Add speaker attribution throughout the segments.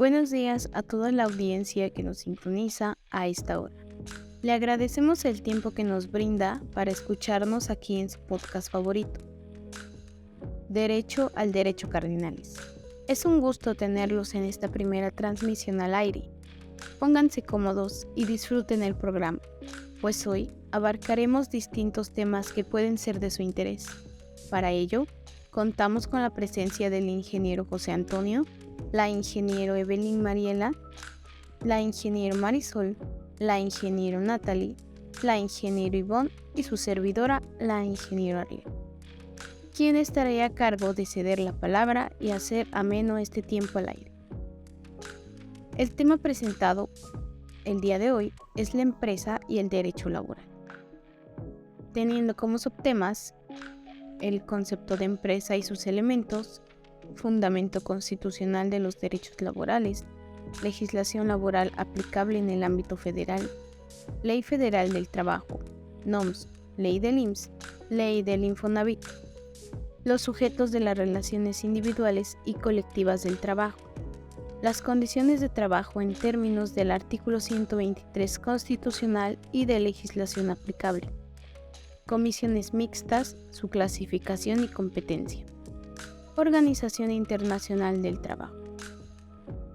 Speaker 1: Buenos días a toda la audiencia que nos sintoniza a esta hora. Le agradecemos el tiempo que nos brinda para escucharnos aquí en su podcast favorito, Derecho al Derecho Cardinales. Es un gusto tenerlos en esta primera transmisión al aire. Pónganse cómodos y disfruten el programa, pues hoy abarcaremos distintos temas que pueden ser de su interés. Para ello, contamos con la presencia del ingeniero José Antonio, la ingeniero Evelyn Mariela, la ingeniero Marisol, la ingeniero Natalie, la ingeniero Ivonne y su servidora, la ingeniero Ariel, quien estará a cargo de ceder la palabra y hacer ameno este tiempo al aire. El tema presentado el día de hoy es la empresa y el derecho laboral, teniendo como subtemas el concepto de empresa y sus elementos, fundamento constitucional de los derechos laborales, legislación laboral aplicable en el ámbito federal, Ley Federal del Trabajo, NOMS, Ley del IMSS, Ley del Infonavit, los sujetos de las relaciones individuales y colectivas del trabajo, las condiciones de trabajo en términos del artículo 123 constitucional y de legislación aplicable, comisiones mixtas, su clasificación y competencia, Organización Internacional del Trabajo.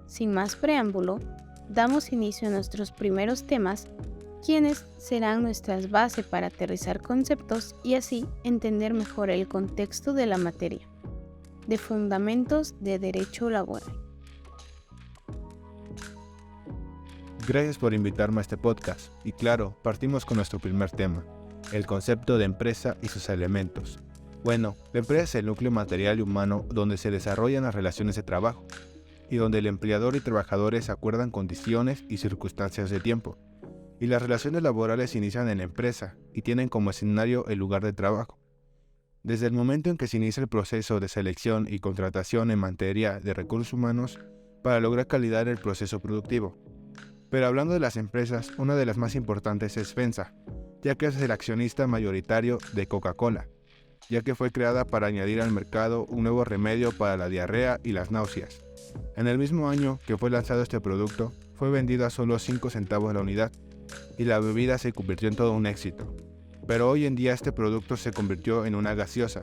Speaker 1: Sin más preámbulo, damos inicio a nuestros primeros temas, quienes serán nuestras bases para aterrizar conceptos y así entender mejor el contexto de la materia, de fundamentos de derecho laboral.
Speaker 2: Gracias por invitarme a este podcast y claro, partimos con nuestro primer tema, el concepto de empresa y sus elementos. Bueno, la empresa es el núcleo material y humano donde se desarrollan las relaciones de trabajo y donde el empleador y trabajadores acuerdan condiciones y circunstancias de tiempo. Y las relaciones laborales inician en la empresa y tienen como escenario el lugar de trabajo. Desde el momento en que se inicia el proceso de selección y contratación en materia de recursos humanos para lograr calidad en el proceso productivo. Pero hablando de las empresas, una de las más importantes es FEMSA, ya que es el accionista mayoritario de Coca-Cola, ya que fue creada para añadir al mercado un nuevo remedio para la diarrea y las náuseas. En el mismo año que fue lanzado este producto, fue vendido a solo 5 centavos la unidad, y la bebida se convirtió en todo un éxito. Pero hoy en día este producto se convirtió en una gaseosa.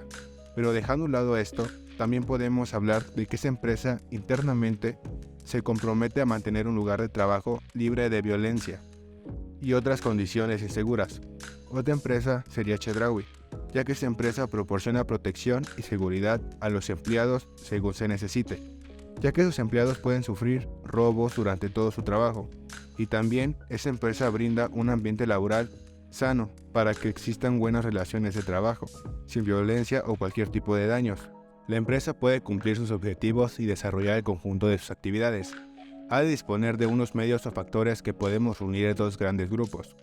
Speaker 2: Pero dejando a un lado esto, también podemos hablar de que esa empresa internamente se compromete a mantener un lugar de trabajo libre de violencia y otras condiciones inseguras. Otra empresa sería Chedraui, ya que esta empresa proporciona protección y seguridad a los empleados según se necesite, ya que sus empleados pueden sufrir robos durante todo su trabajo, y también esa empresa brinda un ambiente laboral sano para que existan buenas relaciones de trabajo, sin violencia o cualquier tipo de daños. La empresa puede cumplir sus objetivos y desarrollar el conjunto de sus actividades. Ha de disponer de unos medios o factores que podemos unir en dos grandes grupos: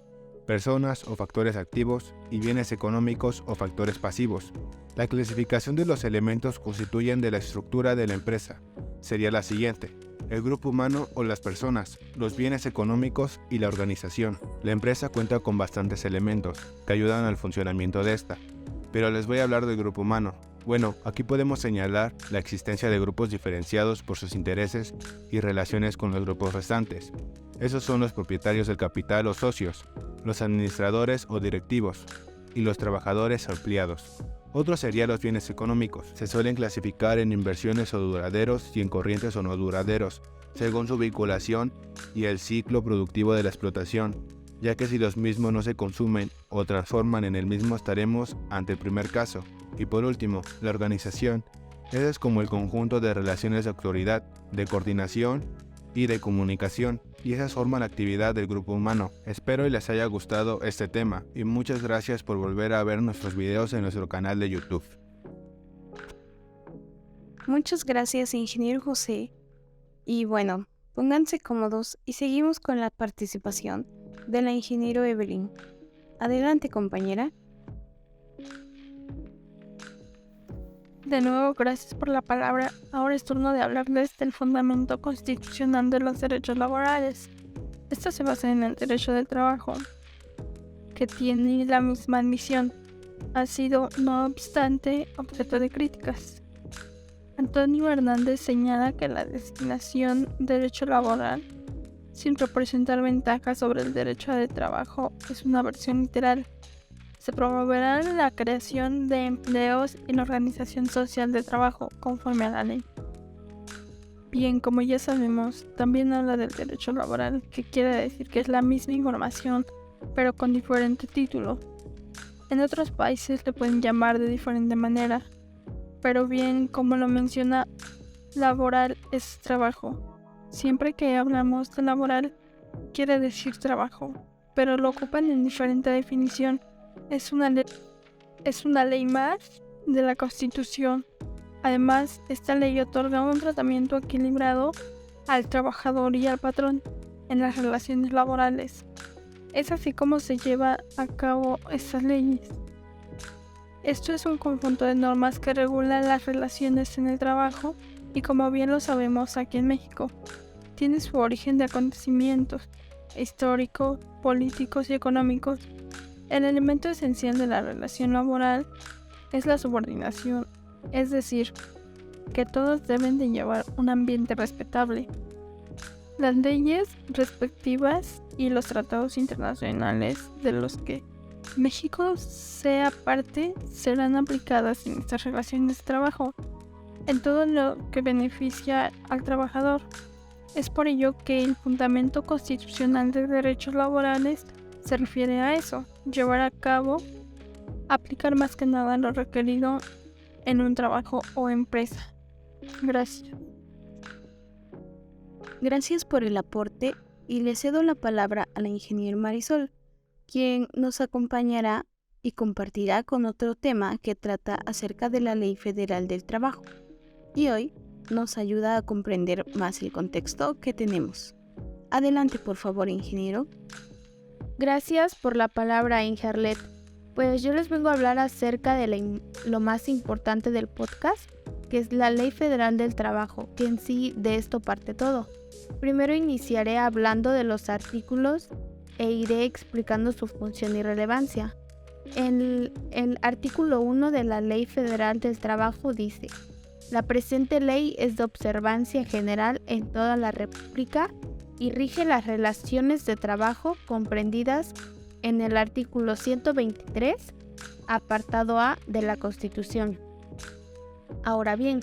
Speaker 2: personas o factores activos y bienes económicos o factores pasivos. La clasificación de los elementos constituyen de la estructura de la empresa sería la siguiente: el grupo humano o las personas, los bienes económicos y la organización. La empresa cuenta con bastantes elementos que ayudan al funcionamiento de esta, pero les voy a hablar del grupo humano. Bueno, aquí podemos señalar la existencia de grupos diferenciados por sus intereses y relaciones con los grupos restantes. Esos son los propietarios del capital o socios, los administradores o directivos, y los trabajadores o empleados. Otros serían los bienes económicos. Se suelen clasificar en inversiones o duraderos y en corrientes o no duraderos, según su vinculación y el ciclo productivo de la explotación, ya que si los mismos no se consumen o transforman en el mismo estaremos ante el primer caso. Y por último, la organización. Ese es como el conjunto de relaciones de autoridad, de coordinación y de comunicación, y esas forman la actividad del grupo humano. Espero y les haya gustado este tema, y muchas gracias por volver a ver nuestros videos en nuestro canal de YouTube.
Speaker 1: Muchas gracias, ingeniero José. Y bueno, pónganse cómodos y seguimos con la participación de la ingeniero Evelyn. Adelante, compañera.
Speaker 3: De nuevo, gracias por la palabra. Ahora es turno de hablarles del fundamento constitucional de los derechos laborales. Esto se basa en el derecho del trabajo, que tiene la misma misión. Ha sido, no obstante, objeto de críticas. Antonio Hernández señala que la designación derecho laboral, sin representar ventajas sobre el derecho de trabajo, es una versión literal. Se promoverá la creación de empleos y la organización social de trabajo conforme a la ley. Bien, como ya sabemos, también habla del derecho laboral, que quiere decir que es la misma información, pero con diferente título. En otros países le pueden llamar de diferente manera, pero bien, como lo menciona, laboral es trabajo. Siempre que hablamos de laboral, quiere decir trabajo, pero lo ocupan en diferente definición. Es una ley más de la Constitución. Además, esta ley otorga un tratamiento equilibrado al trabajador y al patrón en las relaciones laborales. Es así como se lleva a cabo estas leyes. Esto es un conjunto de normas que regulan las relaciones en el trabajo y, como bien lo sabemos aquí en México, tiene su origen de acontecimientos históricos, políticos y económicos. El elemento esencial de la relación laboral es la subordinación, es decir, que todos deben de llevar un ambiente respetable. Las leyes respectivas y los tratados internacionales de los que México sea parte serán aplicadas en estas relaciones de trabajo, en todo lo que beneficia al trabajador. Es por ello que el fundamento constitucional de derechos laborales se refiere a eso, llevar a cabo, aplicar más que nada lo requerido en un trabajo o empresa. Gracias.
Speaker 1: Gracias por el aporte y le cedo la palabra a la ingeniera Marisol, quien nos acompañará y compartirá con otro tema que trata acerca de la Ley Federal del Trabajo. Y hoy nos ayuda a comprender más el contexto que tenemos. Adelante, por favor, ingeniero.
Speaker 4: Gracias por la palabra, Ingerlet. Pues yo les vengo a hablar acerca de lo más importante del podcast, que es la Ley Federal del Trabajo, que en sí de esto parte todo. Primero iniciaré hablando de los artículos e iré explicando su función y relevancia. El artículo 1 de la Ley Federal del Trabajo dice: la presente ley es de observancia general en toda la República y rige las relaciones de trabajo comprendidas en el artículo 123, apartado A de la Constitución. Ahora bien,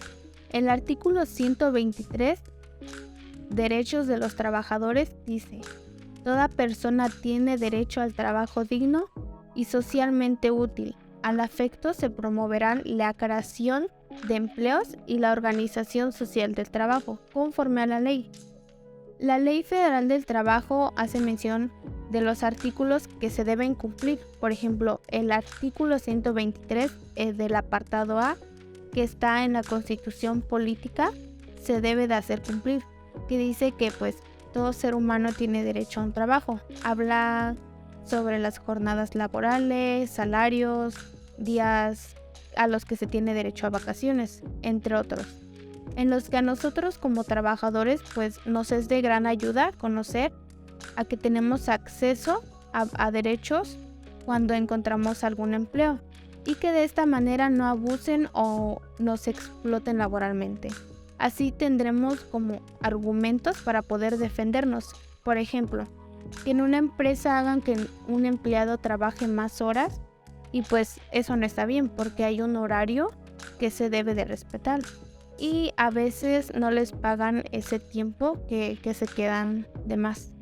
Speaker 4: el artículo 123, derechos de los trabajadores, dice: toda persona tiene derecho al trabajo digno y socialmente útil. Al efecto se promoverán la creación de empleos y la organización social del trabajo, conforme a la ley. La Ley Federal del Trabajo hace mención de los artículos que se deben cumplir. Por ejemplo, el artículo 123 del apartado A, que está en la Constitución Política, se debe de hacer cumplir, que dice que pues todo ser humano tiene derecho a un trabajo. Habla sobre las jornadas laborales, salarios, días a los que se tiene derecho a vacaciones, entre otros, en los que a nosotros como trabajadores pues nos es de gran ayuda conocer a que tenemos acceso a derechos cuando encontramos algún empleo y que de esta manera no abusen o nos exploten laboralmente. Así tendremos como argumentos para poder defendernos. Por ejemplo, que en una empresa hagan que un empleado trabaje más horas y pues eso no está bien porque hay un horario que se debe de respetar y a veces no les pagan ese tiempo que se quedan de más.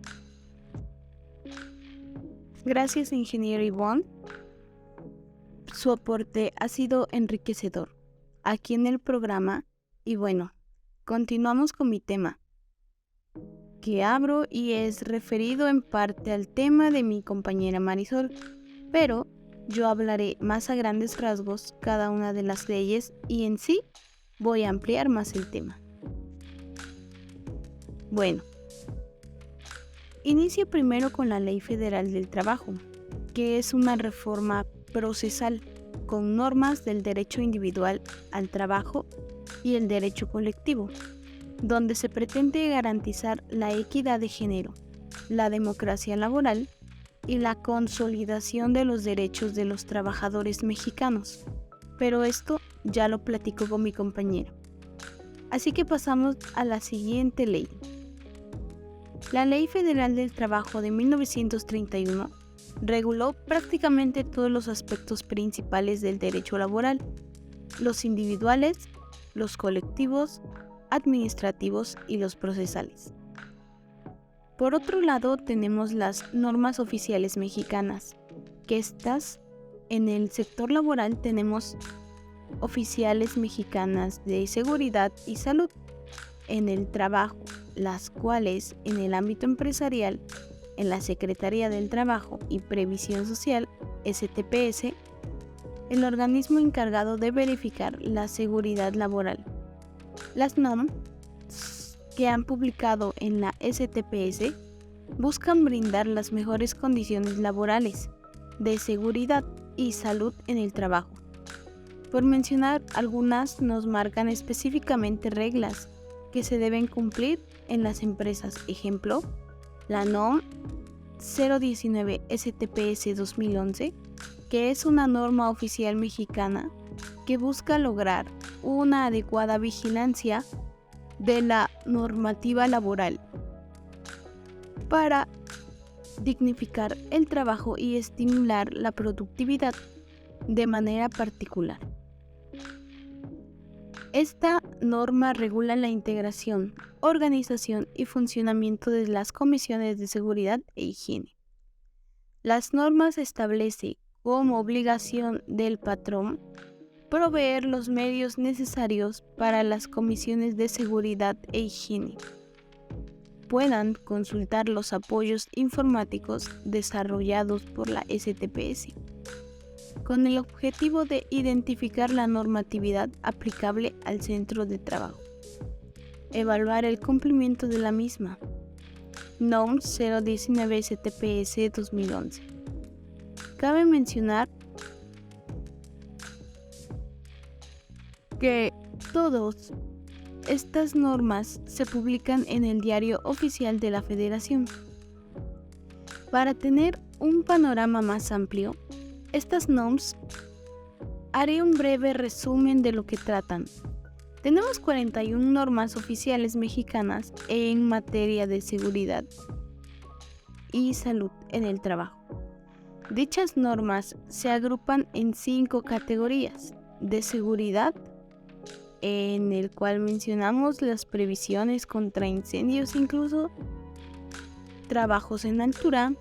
Speaker 1: Gracias, ingeniero Ivonne. Su aporte ha sido enriquecedor aquí en el programa y bueno, continuamos con mi tema, que abro y es referido en parte al tema de mi compañera Marisol, pero yo hablaré más a grandes rasgos cada una de las leyes y en sí voy a ampliar más el tema. Bueno, inicio primero con la Ley Federal del Trabajo, que es una reforma procesal con normas del derecho individual al trabajo y el derecho colectivo, donde se pretende garantizar la equidad de género, la democracia laboral y la consolidación de los derechos de los trabajadores mexicanos. Pero esto ya lo platico con mi compañero. Así que pasamos a la siguiente ley. La Ley Federal del Trabajo de 1931 reguló prácticamente todos los aspectos principales del derecho laboral, los individuales, los colectivos, administrativos y los procesales. Por otro lado, tenemos las normas oficiales mexicanas, que estas en el sector laboral tenemos oficiales mexicanas de seguridad y salud en el trabajo, las cuales en el ámbito empresarial, en la Secretaría del Trabajo y Previsión Social, STPS, el organismo encargado de verificar la seguridad laboral. Las NOM que han publicado en la STPS buscan brindar las mejores condiciones laborales, de seguridad y salud en el trabajo. Por mencionar algunas, nos marcan específicamente reglas que se deben cumplir en las empresas. Ejemplo, la NOM 019 STPS 2011, que es una norma oficial mexicana que busca lograr una adecuada vigilancia de la normativa laboral para dignificar el trabajo y estimular la productividad de manera particular. Esta norma regula la integración, organización y funcionamiento de las comisiones de seguridad e higiene. Las normas establecen como obligación del patrón proveer los medios necesarios para las comisiones de seguridad e higiene puedan consultar los apoyos informáticos desarrollados por la STPS, con el objetivo de identificar la normatividad aplicable al centro de trabajo, evaluar el cumplimiento de la misma. NOM 019 STPS 2011. Cabe mencionar que todas estas normas se publican en el Diario Oficial de la Federación. Para tener un panorama más amplio, estas NOMs haré un breve resumen de lo que tratan. Tenemos 41 normas oficiales mexicanas en materia de seguridad y salud en el trabajo. Dichas normas se agrupan en 5 categorías de seguridad, en el cual mencionamos las previsiones contra incendios, incluso trabajos en altura,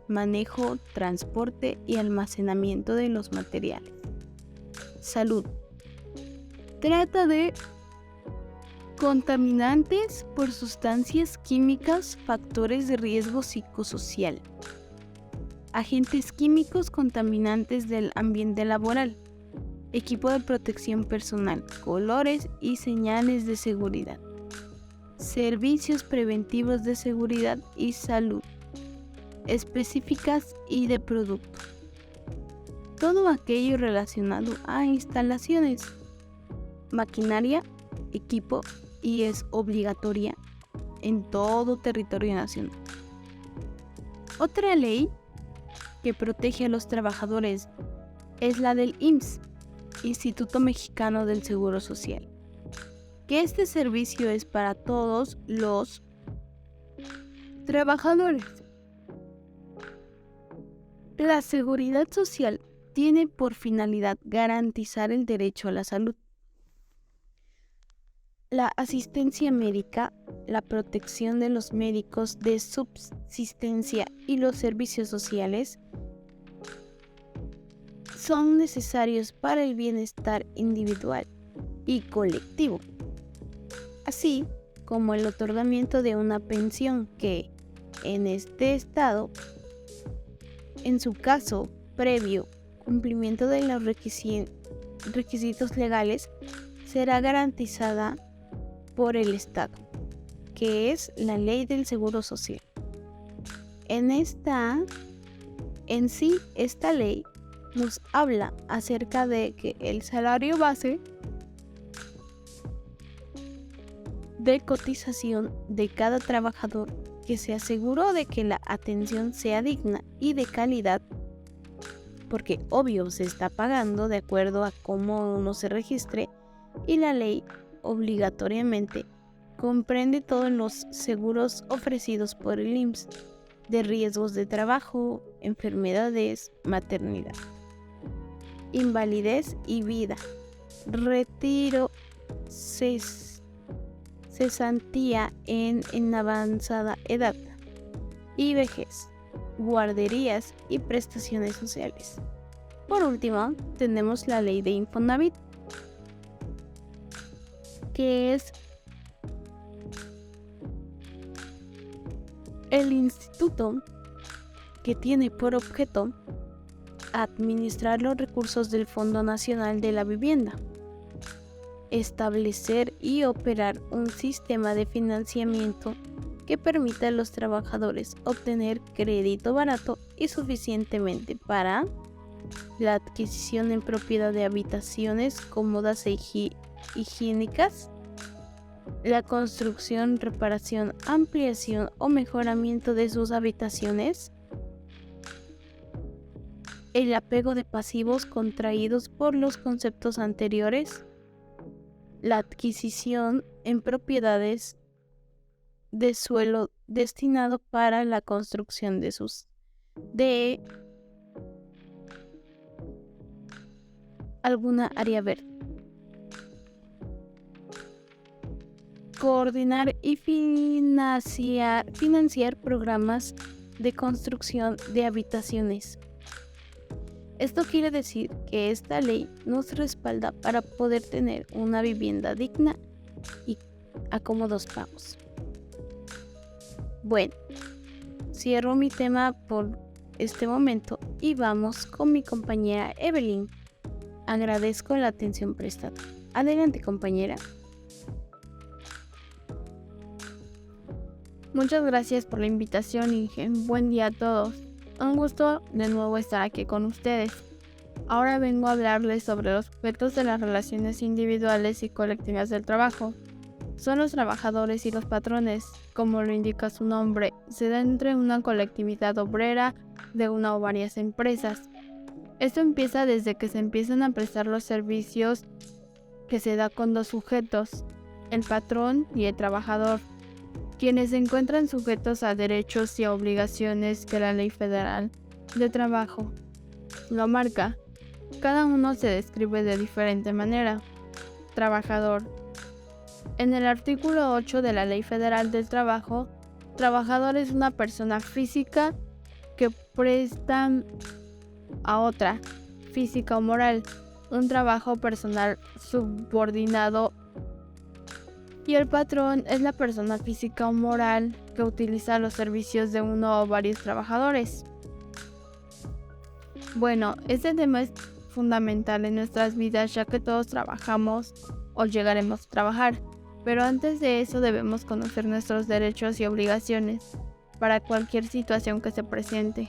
Speaker 1: manejo, transporte y almacenamiento de los materiales. Salud. Trata de contaminantes por sustancias químicas, factores de riesgo psicosocial, agentes químicos contaminantes del ambiente laboral, equipo de protección personal, colores y señales de seguridad, servicios preventivos de seguridad y salud, específicas y de producto. Todo aquello relacionado a instalaciones, maquinaria, equipo y es obligatoria en todo territorio nacional. Otra ley que protege a los trabajadores es la del IMSS, Instituto Mexicano del Seguro Social, que este servicio es para todos los trabajadores. La seguridad social tiene por finalidad garantizar el derecho a la salud, la asistencia médica, la protección de los médicos de subsistencia y los servicios sociales son necesarios para el bienestar individual y colectivo, así como el otorgamiento de una pensión que, en este estado, en su caso, previo cumplimiento de los requisitos legales, será garantizada por el Estado, que es la Ley del Seguro Social. Esta ley nos habla acerca de que el salario base de cotización de cada trabajador que se aseguró de que la atención sea digna y de calidad, porque obvio se está pagando de acuerdo a cómo uno se registre, y la ley obligatoriamente comprende todos los seguros ofrecidos por el IMSS de riesgos de trabajo, enfermedades, maternidad, invalidez y vida, retiro, cesantía en avanzada edad y vejez, guarderías y prestaciones sociales. Por último, tenemos la ley de Infonavit, que es el instituto que tiene por objeto administrar los recursos del Fondo Nacional de la Vivienda, establecer y operar un sistema de financiamiento que permita a los trabajadores obtener crédito barato y suficientemente para la adquisición en propiedad de habitaciones cómodas e higiénicas, la construcción, reparación, ampliación o mejoramiento de sus habitaciones, el apego de pasivos contraídos por los conceptos anteriores, la adquisición en propiedades de suelo destinado para la construcción de alguna área verde. Coordinar y financiar programas de construcción de habitaciones. Esto quiere decir que esta ley nos respalda para poder tener una vivienda digna y a cómodos pagos. Bueno, cierro mi tema por este momento y vamos con mi compañera Evelyn. Agradezco la atención prestada. Adelante, compañera.
Speaker 4: Muchas gracias por la invitación, Inge. Buen día a todos. Un gusto de nuevo estar aquí con ustedes. Ahora vengo a hablarles sobre los sujetos de las relaciones individuales y colectivas del trabajo. Son los trabajadores y los patrones. Como lo indica su nombre, se da entre una colectividad obrera de una o varias empresas. Esto empieza desde que se empiezan a prestar los servicios que se da con dos sujetos, el patrón y el trabajador, quienes se encuentran sujetos a derechos y a obligaciones que la Ley Federal de Trabajo lo marca. Cada uno se describe de diferente manera. Trabajador. En el artículo 8 de la Ley Federal del Trabajo, trabajador es una persona física que presta a otra, física o moral, un trabajo personal subordinado, y el patrón es la persona física o moral que utiliza los servicios de uno o varios trabajadores. Bueno, este tema es fundamental en nuestras vidas, ya que todos trabajamos o llegaremos a trabajar, pero antes de eso debemos conocer nuestros derechos y obligaciones para cualquier situación que se presente.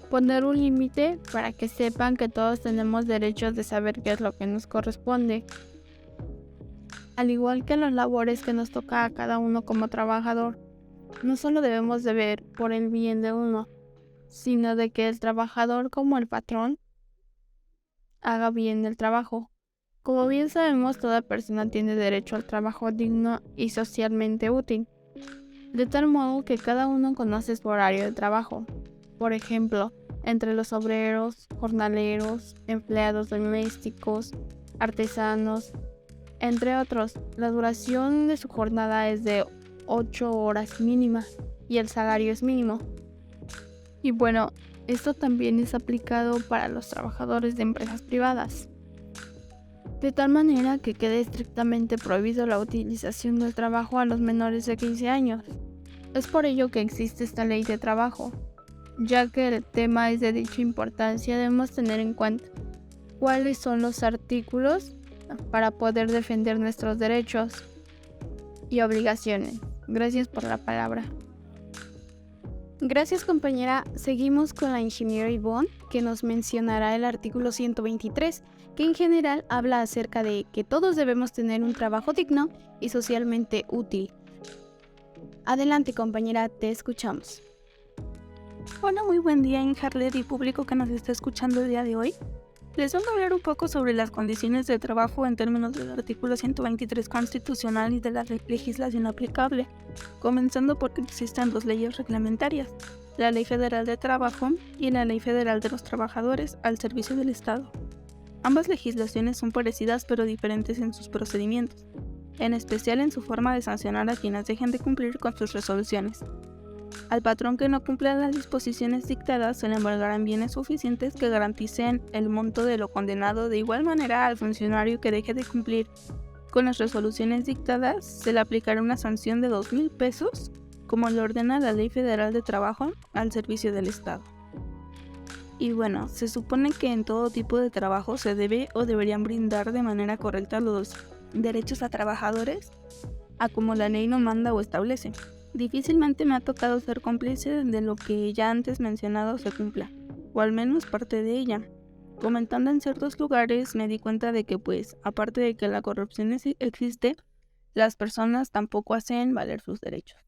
Speaker 4: Poner un límite para que sepan que todos tenemos derechos de saber qué es lo que nos corresponde. Al igual que las labores que nos toca a cada uno como trabajador, no solo debemos de ver por el bien de uno, sino de que el trabajador como el patrón haga bien el trabajo. Como bien sabemos, toda persona tiene derecho al trabajo digno y socialmente útil, de tal modo que cada uno conoce su horario de trabajo. Por ejemplo, entre los obreros, jornaleros, empleados domésticos, artesanos, entre otros, la duración de su jornada es de 8 horas mínima y el salario es mínimo. Y bueno, esto también es aplicado para los trabajadores de empresas privadas, de tal manera que quede estrictamente prohibido la utilización del trabajo a los menores de 15 años. Es por ello que existe esta ley de trabajo. Ya que el tema es de dicha importancia, debemos tener en cuenta cuáles son los artículos para poder defender nuestros derechos y obligaciones. Gracias por la palabra.
Speaker 1: Gracias, compañera. Seguimos con la ingeniera Ivonne, que nos mencionará el artículo 123, que en general habla acerca de que todos debemos tener un trabajo digno y socialmente útil. Adelante, compañera, te escuchamos.
Speaker 3: Hola, muy buen día, Injarlet y público que nos está escuchando el día de hoy. Les vengo a hablar un poco sobre las condiciones de trabajo en términos del artículo 123 constitucional y de la legislación aplicable, comenzando porque existen dos leyes reglamentarias, la Ley Federal de Trabajo y la Ley Federal de los Trabajadores al Servicio del Estado. Ambas legislaciones son parecidas pero diferentes en sus procedimientos, en especial en su forma de sancionar a quienes dejen de cumplir con sus resoluciones. Al patrón que no cumpla las disposiciones dictadas se le embargarán bienes suficientes que garanticen el monto de lo condenado. De igual manera, al funcionario que deje de cumplir con las resoluciones dictadas se le aplicará una sanción de 2,000 pesos, como le ordena la Ley Federal de Trabajo al Servicio del Estado. Y bueno, se supone que en todo tipo de trabajo se debe o deberían brindar de manera correcta los derechos a trabajadores, a como la ley lo manda o establece. Difícilmente me ha tocado ser cómplice de lo que ya antes mencionado se cumpla, o al menos parte de ella. Comentando en ciertos lugares me di cuenta de que aparte de que la corrupción existe, las personas tampoco hacen valer sus derechos.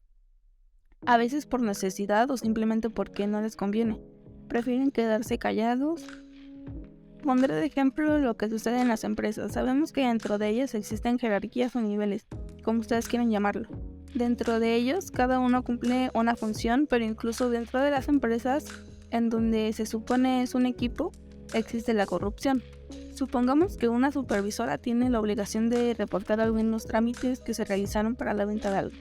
Speaker 3: A veces por necesidad o simplemente porque no les conviene. Prefieren quedarse callados. Pondré de ejemplo lo que sucede en las empresas. Sabemos que dentro de ellas existen jerarquías o niveles, como ustedes quieran llamarlo. Dentro de ellos, cada uno cumple una función, pero incluso dentro de las empresas, en donde se supone es un equipo, existe la corrupción. Supongamos que una supervisora tiene la obligación de reportar algunos trámites que se realizaron para la venta de algo,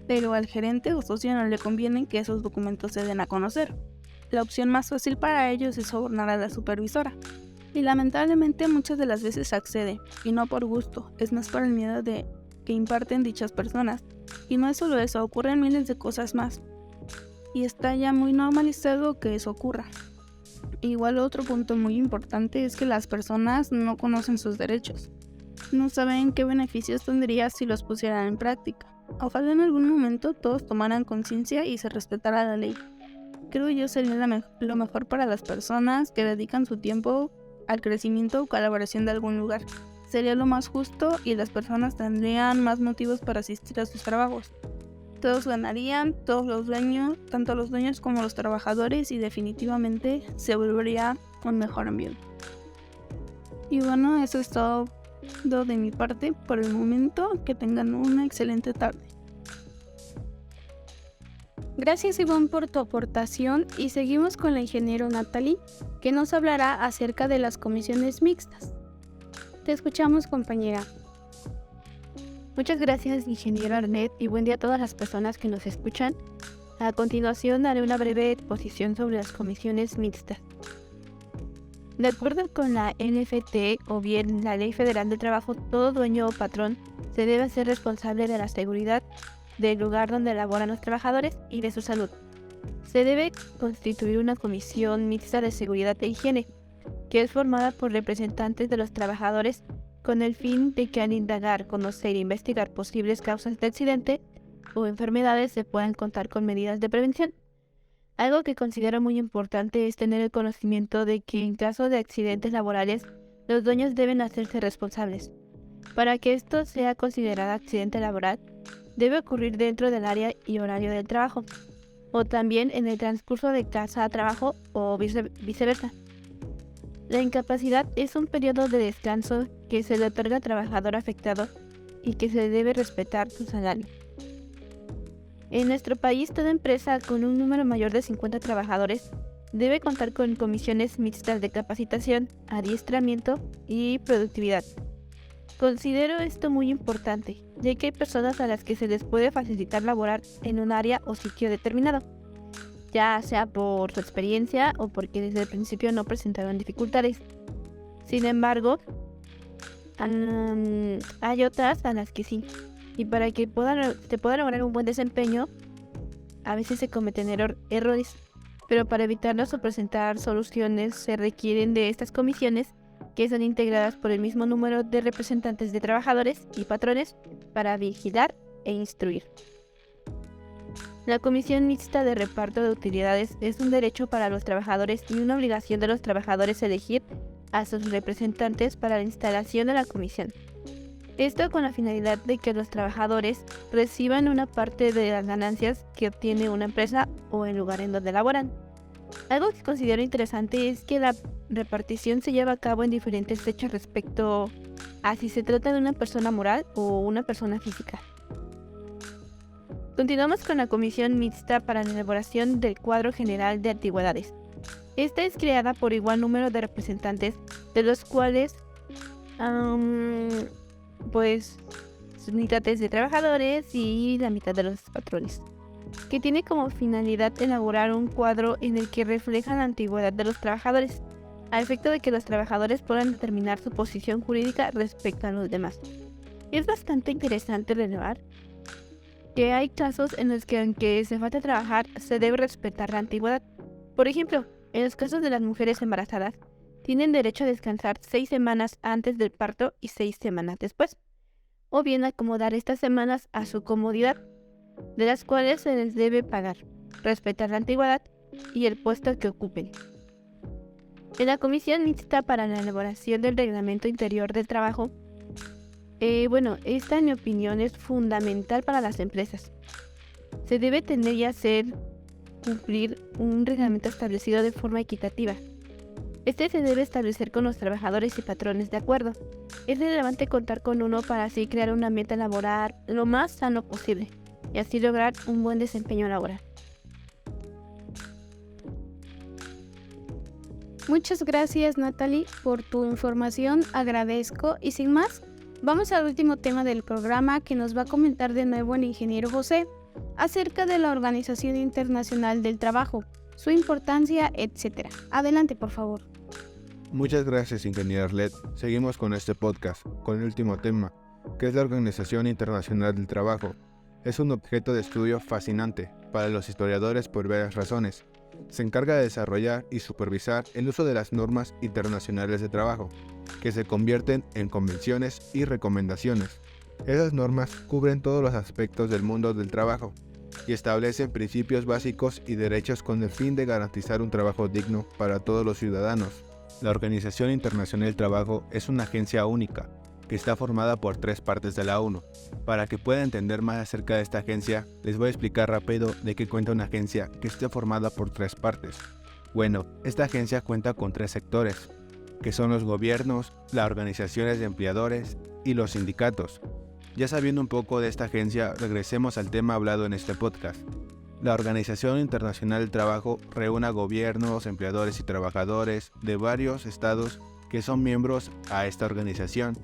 Speaker 3: pero al gerente o socio no le conviene que esos documentos se den a conocer. La opción más fácil para ellos es sobornar a la supervisora, y lamentablemente muchas de las veces accede, y no por gusto, es más por el miedo de que imparten dichas personas. Y no es solo eso, ocurren miles de cosas más, y está ya muy normalizado que eso ocurra. Igual otro punto muy importante es que las personas no conocen sus derechos, no saben qué beneficios tendría si los pusieran en práctica. Ojalá en algún momento todos tomaran conciencia y se respetara la ley. Creo yo sería lo mejor para las personas que dedican su tiempo al crecimiento o colaboración de algún lugar. Sería lo más justo y las personas tendrían más motivos para asistir a sus trabajos. Todos ganarían, todos los dueños, tanto los dueños como los trabajadores, y definitivamente se volvería un mejor ambiente. Y bueno, eso es todo de mi parte por el momento. Que tengan una excelente tarde.
Speaker 1: Gracias, Ivonne, por tu aportación, y seguimos con la ingeniero Natalie, que nos hablará acerca de las comisiones mixtas. Te escuchamos, compañera.
Speaker 4: Muchas gracias, ingeniero Arnett, y buen día a todas las personas que nos escuchan. A continuación haré una breve exposición sobre las comisiones mixtas. De acuerdo con la NFT o bien la Ley Federal del Trabajo, todo dueño o patrón se debe hacer responsable de la seguridad del lugar donde laboran los trabajadores y de su salud. Se debe constituir una comisión mixta de seguridad e higiene, que es formada por representantes de los trabajadores con el fin de que al indagar, conocer e investigar posibles causas de accidente o enfermedades se puedan contar con medidas de prevención. Algo que considero muy importante es tener el conocimiento de que en caso de accidentes laborales, los dueños deben hacerse responsables. Para que esto sea considerado accidente laboral, debe ocurrir dentro del área y horario del trabajo, o también en el transcurso de casa a trabajo o viceversa. La incapacidad es un periodo de descanso que se le otorga al trabajador afectado y que se debe respetar su salario. En nuestro país, toda empresa con un número mayor de 50 trabajadores debe contar con comisiones mixtas de capacitación, adiestramiento y productividad. Considero esto muy importante, ya que hay personas a las que se les puede facilitar laborar en un área o sitio determinado, ya sea por su experiencia o porque desde el principio no presentaron dificultades. Sin embargo, hay otras a las que sí, y para que se pueda lograr un buen desempeño, a veces se cometen errores, pero para evitarlos o presentar soluciones se requieren de estas comisiones, que son integradas por el mismo número de representantes de trabajadores y patrones para vigilar e instruir. La comisión mixta de reparto de utilidades es un derecho para los trabajadores y una obligación de los trabajadores elegir a sus representantes para la instalación de la comisión. Esto con la finalidad de que los trabajadores reciban una parte de las ganancias que obtiene una empresa o el lugar en donde laboran. Algo que considero interesante es que la repartición se lleva a cabo en diferentes fechas respecto a si se trata de una persona moral o una persona física. Continuamos con la Comisión Mixta para la elaboración del Cuadro General de Antigüedades. Esta es creada por igual número de representantes, de los cuales mitad es de trabajadores y la mitad de los patrones, que tiene como finalidad elaborar un cuadro en el que refleja la antigüedad de los trabajadores, a efecto de que los trabajadores puedan determinar su posición jurídica respecto a los demás. Es bastante interesante relevar que hay casos en los que, aunque se falta trabajar, se debe respetar la antigüedad. Por ejemplo, en los casos de las mujeres embarazadas, tienen derecho a descansar 6 semanas antes del parto y 6 semanas después, o bien acomodar estas semanas a su comodidad, de las cuales se les debe pagar, respetar la antigüedad y el puesto que ocupen. En la Comisión Mixta para la elaboración del Reglamento Interior del Trabajo, esta en mi opinión es fundamental para las empresas. Se debe tener y hacer cumplir un reglamento establecido de forma equitativa. Este se debe establecer con los trabajadores y patrones de acuerdo. Es relevante contar con uno para así crear un ambiente laboral lo más sano posible y así lograr un buen desempeño laboral.
Speaker 1: Muchas gracias, Natalie, por tu información, agradezco, y sin más, vamos al último tema del programa que nos va a comentar de nuevo el ingeniero José acerca de la Organización Internacional del Trabajo, su importancia, etc. Adelante, por favor.
Speaker 2: Muchas gracias, ingeniero Arlet. Seguimos con este podcast, con el último tema, que es la Organización Internacional del Trabajo. Es un objeto de estudio fascinante para los historiadores por varias razones. Se encarga de desarrollar y supervisar el uso de las normas internacionales de trabajo, que se convierten en convenciones y recomendaciones. Esas normas cubren todos los aspectos del mundo del trabajo y establecen principios básicos y derechos con el fin de garantizar un trabajo digno para todos los ciudadanos. La Organización Internacional del Trabajo es una agencia única que está formada por 3 partes de la ONU. Para que puedan entender más acerca de esta agencia, les voy a explicar rápido de qué cuenta una agencia que esté formada por 3 partes. Bueno, esta agencia cuenta con 3 sectores, que son los gobiernos, las organizaciones de empleadores y los sindicatos. Ya sabiendo un poco de esta agencia, regresemos al tema hablado en este podcast. La Organización Internacional del Trabajo reúne a gobiernos, empleadores y trabajadores de varios estados que son miembros a esta organización,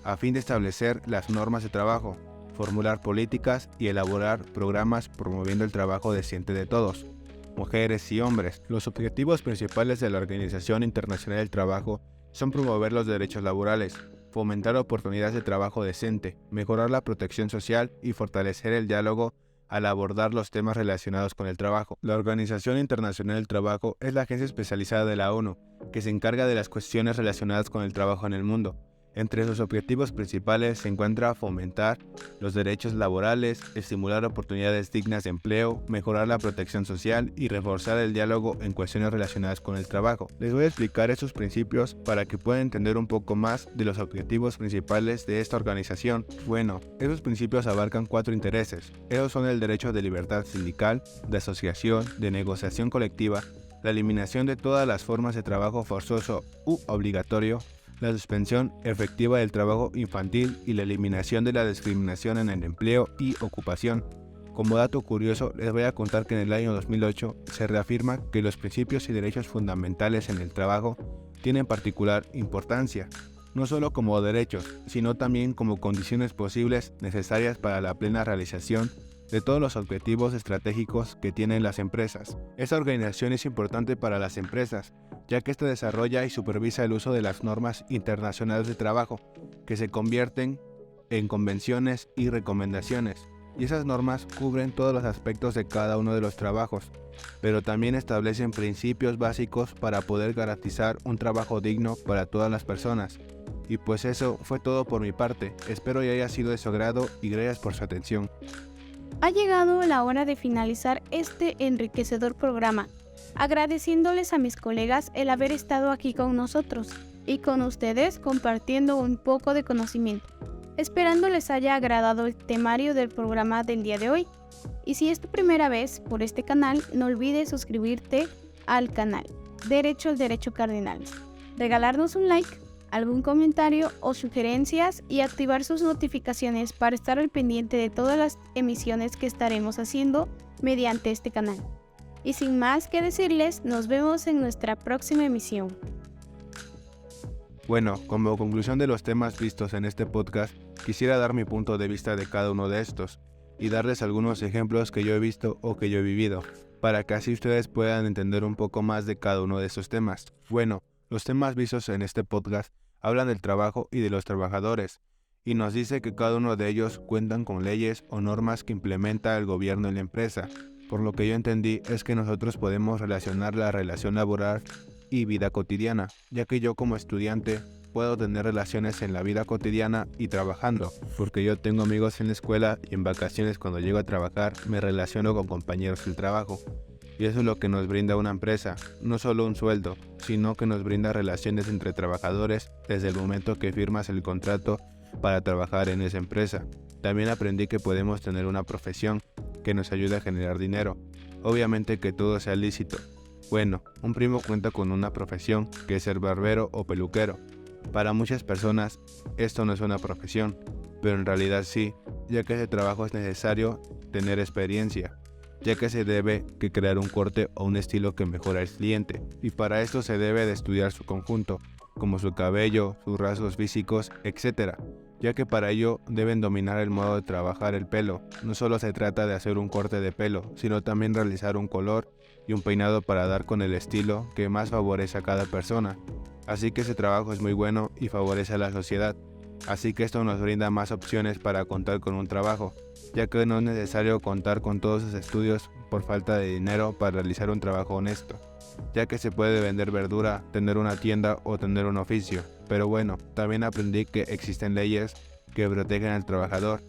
Speaker 2: a fin de establecer las normas de trabajo, formular políticas y elaborar programas promoviendo el trabajo decente de todos, mujeres y hombres. Los objetivos principales de la Organización Internacional del Trabajo son promover los derechos laborales, fomentar oportunidades de trabajo decente, mejorar la protección social y fortalecer el diálogo al abordar los temas relacionados con el trabajo. La Organización Internacional del Trabajo es la agencia especializada de la ONU que se encarga de las cuestiones relacionadas con el trabajo en el mundo. Entre sus objetivos principales se encuentra fomentar los derechos laborales, estimular oportunidades dignas de empleo, mejorar la protección social y reforzar el diálogo en cuestiones relacionadas con el trabajo. Les voy a explicar estos principios para que puedan entender un poco más de los objetivos principales de esta organización. Bueno, esos principios abarcan 4 intereses. Esos son el derecho de libertad sindical, de asociación, de negociación colectiva, la eliminación de todas las formas de trabajo forzoso u obligatorio, la suspensión efectiva del trabajo infantil y la eliminación de la discriminación en el empleo y ocupación. Como dato curioso, les voy a contar que en el año 2008 se reafirma que los principios y derechos fundamentales en el trabajo tienen particular importancia, no solo como derechos, sino también como condiciones posibles necesarias para la plena realización de todos los objetivos estratégicos que tienen las empresas. Esta organización es importante para las empresas, ya que ésta desarrolla y supervisa el uso de las normas internacionales de trabajo, que se convierten en convenciones y recomendaciones, y esas normas cubren todos los aspectos de cada uno de los trabajos, pero también establecen principios básicos para poder garantizar un trabajo digno para todas las personas. Y pues eso fue todo por mi parte, espero que haya sido de su agrado y gracias por su atención.
Speaker 1: Ha llegado la hora de finalizar este enriquecedor programa, agradeciéndoles a mis colegas el haber estado aquí con nosotros y con ustedes compartiendo un poco de conocimiento, esperando les haya agradado el temario del programa del día de hoy. Y si es tu primera vez por este canal, no olvides suscribirte, al canal Derecho al Derecho Cardinal, regalarnos un like, algún comentario o sugerencias y activar sus notificaciones para estar al pendiente de todas las emisiones que estaremos haciendo mediante este canal. Y sin más que decirles, nos vemos en nuestra próxima emisión.
Speaker 2: Bueno, como conclusión de los temas vistos en este podcast, quisiera dar mi punto de vista de cada uno de estos y darles algunos ejemplos que yo he visto o que yo he vivido, para que así ustedes puedan entender un poco más de cada uno de estos temas. Bueno, los temas vistos en este podcast hablan del trabajo y de los trabajadores, y nos dice que cada uno de ellos cuentan con leyes o normas que implementa el gobierno y la empresa. Por lo que yo entendí es que nosotros podemos relacionar la relación laboral y vida cotidiana, ya que yo como estudiante puedo tener relaciones en la vida cotidiana y trabajando, porque yo tengo amigos en la escuela y en vacaciones cuando llego a trabajar me relaciono con compañeros del trabajo. Y eso es lo que nos brinda una empresa, no solo un sueldo, sino que nos brinda relaciones entre trabajadores desde el momento que firmas el contrato para trabajar en esa empresa. También aprendí que podemos tener una profesión que nos ayude a generar dinero, obviamente que todo sea lícito. Bueno, un primo cuenta con una profesión que es ser barbero o peluquero. Para muchas personas esto no es una profesión, pero en realidad sí, ya que ese trabajo es necesario tener experiencia, ya que se debe que crear un corte o un estilo que mejora al cliente, y para esto se debe de estudiar su conjunto, como su cabello, sus rasgos físicos, etc., ya que para ello deben dominar el modo de trabajar el pelo. No solo se trata de hacer un corte de pelo, sino también realizar un color y un peinado para dar con el estilo que más favorece a cada persona. Así que ese trabajo es muy bueno y favorece a la sociedad. Así que esto nos brinda más opciones para contar con un trabajo, ya que no es necesario contar con todos esos estudios por falta de dinero para realizar un trabajo honesto, ya que se puede vender verdura, tener una tienda o tener un oficio. Pero bueno, también aprendí que existen leyes que protegen al trabajador,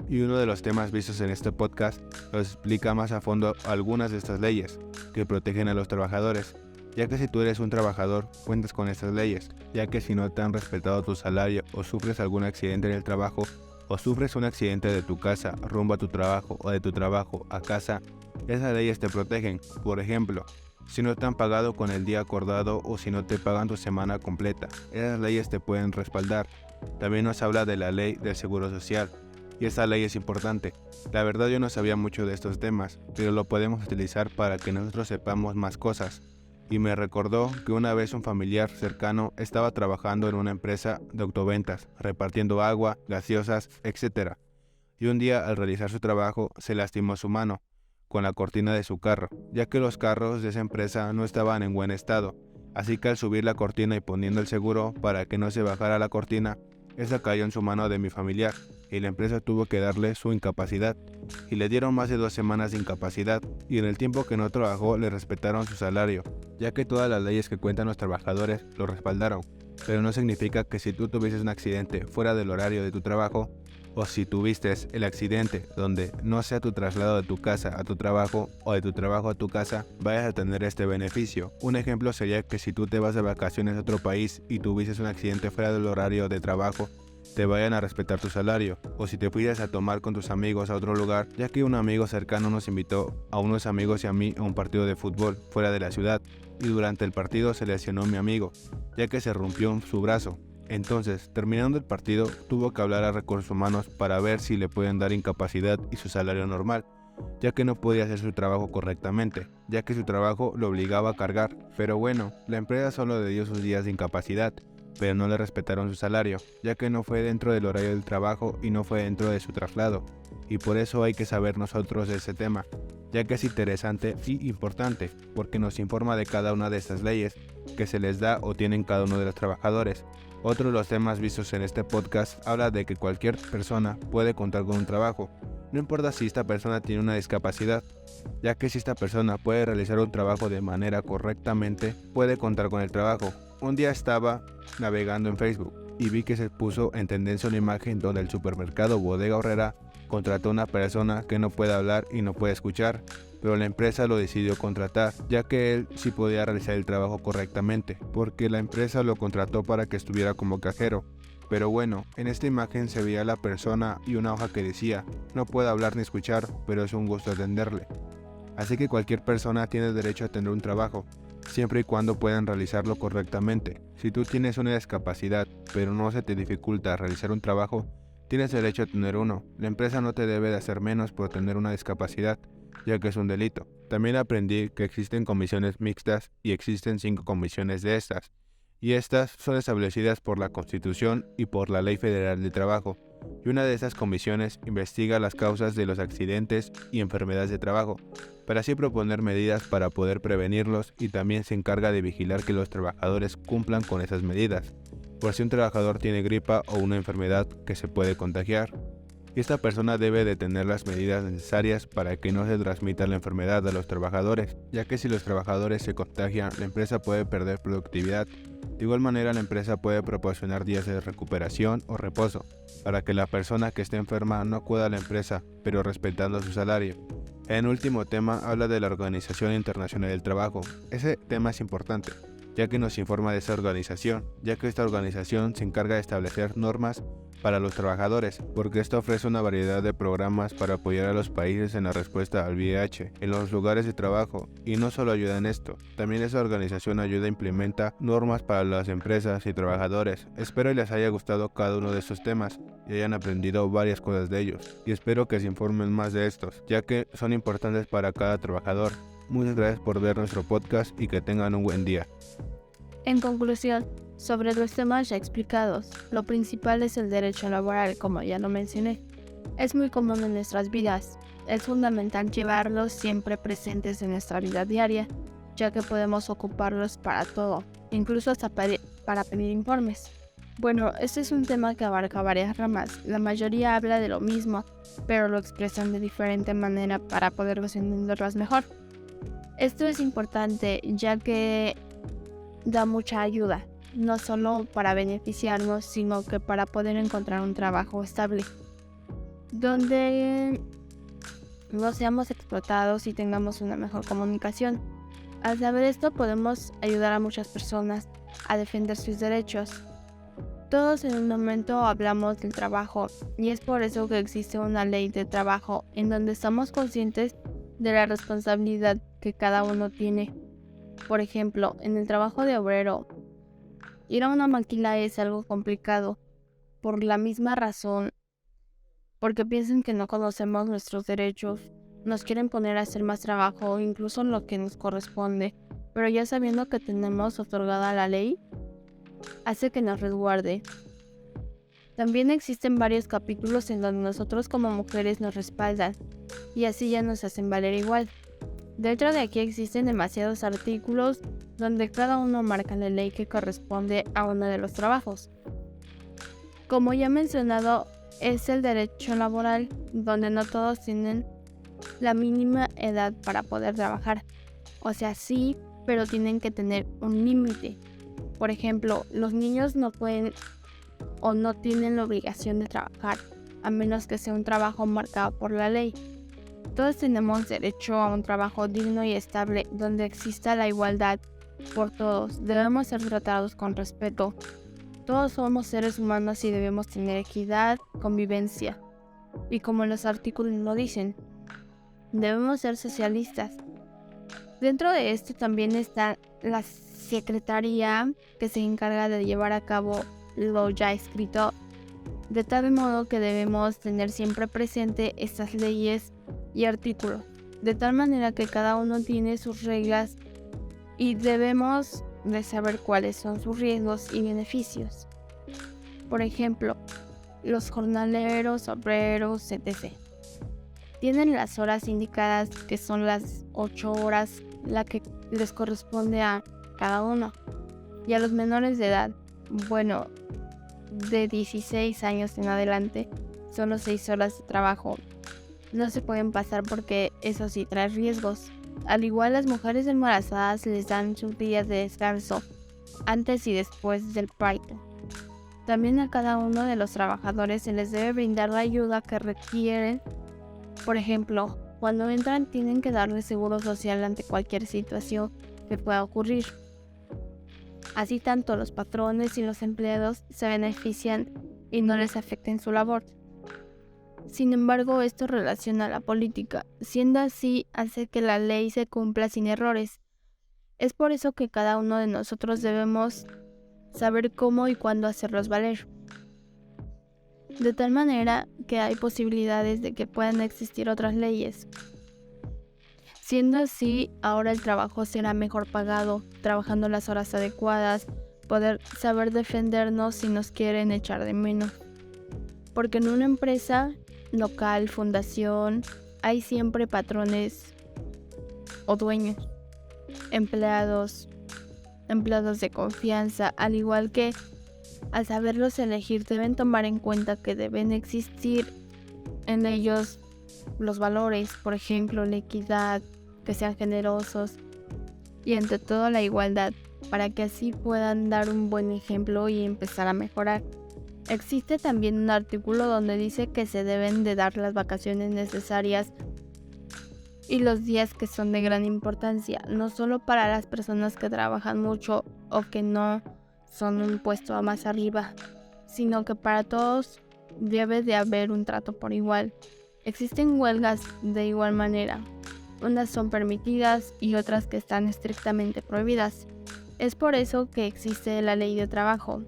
Speaker 2: y uno de los temas vistos en este podcast los explica más a fondo algunas de estas leyes que protegen a los trabajadores, ya que si tú eres un trabajador cuentas con estas leyes, ya que si no te han respetado tu salario o sufres algún accidente en el trabajo o sufres un accidente de tu casa rumbo a tu trabajo o de tu trabajo a casa, esas leyes te protegen. Por ejemplo, si no te han pagado con el día acordado o si no te pagan tu semana completa, esas leyes te pueden respaldar. También nos habla de la ley del seguro social, y esta ley es importante. La verdad yo no sabía mucho de estos temas, pero lo podemos utilizar para que nosotros sepamos más cosas. Y me recordó que una vez un familiar cercano estaba trabajando en una empresa de autoventas, repartiendo agua, gaseosas, etc. Y un día al realizar su trabajo se lastimó su mano con la cortina de su carro, ya que los carros de esa empresa no estaban en buen estado. Así que al subir la cortina y poniendo el seguro para que no se bajara la cortina, esa cayó en su mano de mi familiar y la empresa tuvo que darle su incapacidad, y le dieron más de 2 semanas de incapacidad, y en el tiempo que no trabajó le respetaron su salario, ya que todas las leyes que cuentan los trabajadores lo respaldaron. Pero no significa que si tú tuvieses un accidente fuera del horario de tu trabajo, o si tuviste el accidente donde no sea tu traslado de tu casa a tu trabajo o de tu trabajo a tu casa, vayas a tener este beneficio. Un ejemplo sería que si tú te vas de vacaciones a otro país y tuviste un accidente fuera del horario de trabajo, te vayan a respetar tu salario, o si te fuiste a tomar con tus amigos a otro lugar, ya que un amigo cercano nos invitó a unos amigos y a mí a un partido de fútbol fuera de la ciudad, y durante el partido se lesionó mi amigo, ya que se rompió su brazo. Entonces, terminando el partido, tuvo que hablar a recursos humanos para ver si le pueden dar incapacidad y su salario normal, ya que no podía hacer su trabajo correctamente, ya que su trabajo lo obligaba a cargar. Pero bueno, la empresa solo le dio sus días de incapacidad, pero no le respetaron su salario, ya que no fue dentro del horario del trabajo y no fue dentro de su traslado, y por eso hay que saber nosotros de ese tema, ya que es interesante y importante, porque nos informa de cada una de estas leyes que se les da o tienen cada uno de los trabajadores. Otro de los temas vistos en este podcast habla de que cualquier persona puede contar con un trabajo, no importa si esta persona tiene una discapacidad, ya que si esta persona puede realizar un trabajo de manera correctamente, puede contar con el trabajo. Un día estaba navegando en Facebook y vi que se puso en tendencia una imagen donde el supermercado Bodega Aurrera contrató a una persona que no puede hablar y no puede escuchar, pero la empresa lo decidió contratar, ya que él sí podía realizar el trabajo correctamente, porque la empresa lo contrató para que estuviera como cajero. Pero bueno, en esta imagen se veía la persona y una hoja que decía, no puede hablar ni escuchar, pero es un gusto atenderle. Así que cualquier persona tiene derecho a tener un trabajo, siempre y cuando puedan realizarlo correctamente. Si tú tienes una discapacidad, pero no se te dificulta realizar un trabajo, tienes derecho a tener uno. La empresa no te debe de hacer menos por tener una discapacidad, ya que es un delito. También aprendí que existen comisiones mixtas y existen 5 comisiones de estas, y estas son establecidas por la Constitución y por la Ley Federal del Trabajo, y una de esas comisiones investiga las causas de los accidentes y enfermedades de trabajo, para así proponer medidas para poder prevenirlos, y también se encarga de vigilar que los trabajadores cumplan con esas medidas, por si un trabajador tiene gripa o una enfermedad que se puede contagiar. Y esta persona debe de tener las medidas necesarias para que no se transmita la enfermedad a los trabajadores, ya que si los trabajadores se contagian, la empresa puede perder productividad. De igual manera, la empresa puede proporcionar días de recuperación o reposo, para que la persona que esté enferma no acuda a la empresa, pero respetando su salario. En último tema, habla de la Organización Internacional del Trabajo. Ese tema es importante, ya que nos informa de esa organización, ya que esta organización se encarga de establecer normas para los trabajadores, porque esto ofrece una variedad de programas para apoyar a los países en la respuesta al VIH en los lugares de trabajo, y no solo ayuda en esto, también esa organización ayuda e implementa normas para las empresas y trabajadores. Espero y les haya gustado cada uno de estos temas y hayan aprendido varias cosas de ellos, y espero que se informen más de estos, ya que son importantes para cada trabajador. Muchas gracias por ver nuestro podcast y que tengan un buen día.
Speaker 1: En conclusión, sobre los temas ya explicados, lo principal es el derecho laboral, como ya lo mencioné. Es muy común en nuestras vidas. Es fundamental llevarlos siempre presentes en nuestra vida diaria, ya que podemos ocuparlos para todo, incluso hasta para pedir informes. Bueno, este es un tema que abarca varias ramas. La mayoría habla de lo mismo, pero lo expresan de diferente manera para poderlos entenderlas mejor. Esto es importante, ya que da mucha ayuda, no solo para beneficiarnos, sino que para poder encontrar un trabajo estable, donde no seamos explotados y tengamos una mejor comunicación. Al saber esto, podemos ayudar a muchas personas a defender sus derechos. Todos en un momento hablamos del trabajo, y es por eso que existe una ley de trabajo en donde estamos conscientes de la responsabilidad que cada uno tiene. Por ejemplo, en el trabajo de obrero, ir a una maquila es algo complicado, por la misma razón, porque piensan que no conocemos nuestros derechos, nos quieren poner a hacer más trabajo, incluso lo que nos corresponde, pero ya sabiendo que tenemos otorgada la ley, hace que nos resguarde. También existen varios capítulos en donde nosotros como mujeres nos respaldan, y así ya nos hacen valer igual. Dentro de aquí existen demasiados artículos donde cada uno marca la ley que corresponde a uno de los trabajos. Como ya mencionado, es el derecho laboral, donde no todos tienen la mínima edad para poder trabajar. O sea, sí, pero tienen que tener un límite. Por ejemplo, los niños no pueden o no tienen la obligación de trabajar, a menos que sea un trabajo marcado por la ley. Todos tenemos derecho a un trabajo digno y estable donde exista la igualdad por todos. Debemos ser tratados con respeto. Todos somos seres humanos y debemos tener equidad, convivencia. Y como los artículos lo dicen, debemos ser socialistas. Dentro de esto también está la secretaría que se encarga de llevar a cabo lo ya escrito, de tal modo que debemos tener siempre presente estas leyes y artículos, de tal manera que cada uno tiene sus reglas y debemos de saber cuáles son sus riesgos y beneficios. Por ejemplo, los jornaleros, obreros, etc. tienen las horas indicadas, que son las 8 horas, la que les corresponde a cada uno. Y a los menores de edad, bueno, de 16 años en adelante, son los 6 horas de trabajo. No se pueden pasar porque eso sí trae riesgos. Al igual, las mujeres embarazadas les dan sus días de descanso antes y después del parto. También a cada uno de los trabajadores se les debe brindar la ayuda que requieren. Por ejemplo, cuando entran tienen que darles seguro social ante cualquier situación que pueda ocurrir. Así tanto los patrones y los empleados se benefician y no les afecta en su labor. Sin embargo, esto relaciona a la política, siendo así hace que la ley se cumpla sin errores.
Speaker 4: Es por eso que cada uno de nosotros debemos saber cómo y cuándo hacerlos valer. De tal manera que hay posibilidades de que puedan existir otras leyes. Siendo así, ahora el trabajo será mejor pagado, trabajando las horas adecuadas, poder saber defendernos si nos quieren echar de menos. Porque en una empresa, local, fundación, hay siempre patrones o dueños, empleados de confianza, al igual que al saberlos elegir deben tomar en cuenta que deben existir en ellos los valores, por ejemplo, la equidad, que sean generosos y ante todo la igualdad, para que así puedan dar un buen ejemplo y empezar a mejorar. Existe también un artículo donde dice que se deben de dar las vacaciones necesarias y los días que son de gran importancia, no solo para las personas que trabajan mucho o que no son un puesto más arriba, sino que para todos debe de haber un trato por igual. Existen huelgas de igual manera, unas son permitidas y otras que están estrictamente prohibidas. Es por eso que existe la ley de trabajo,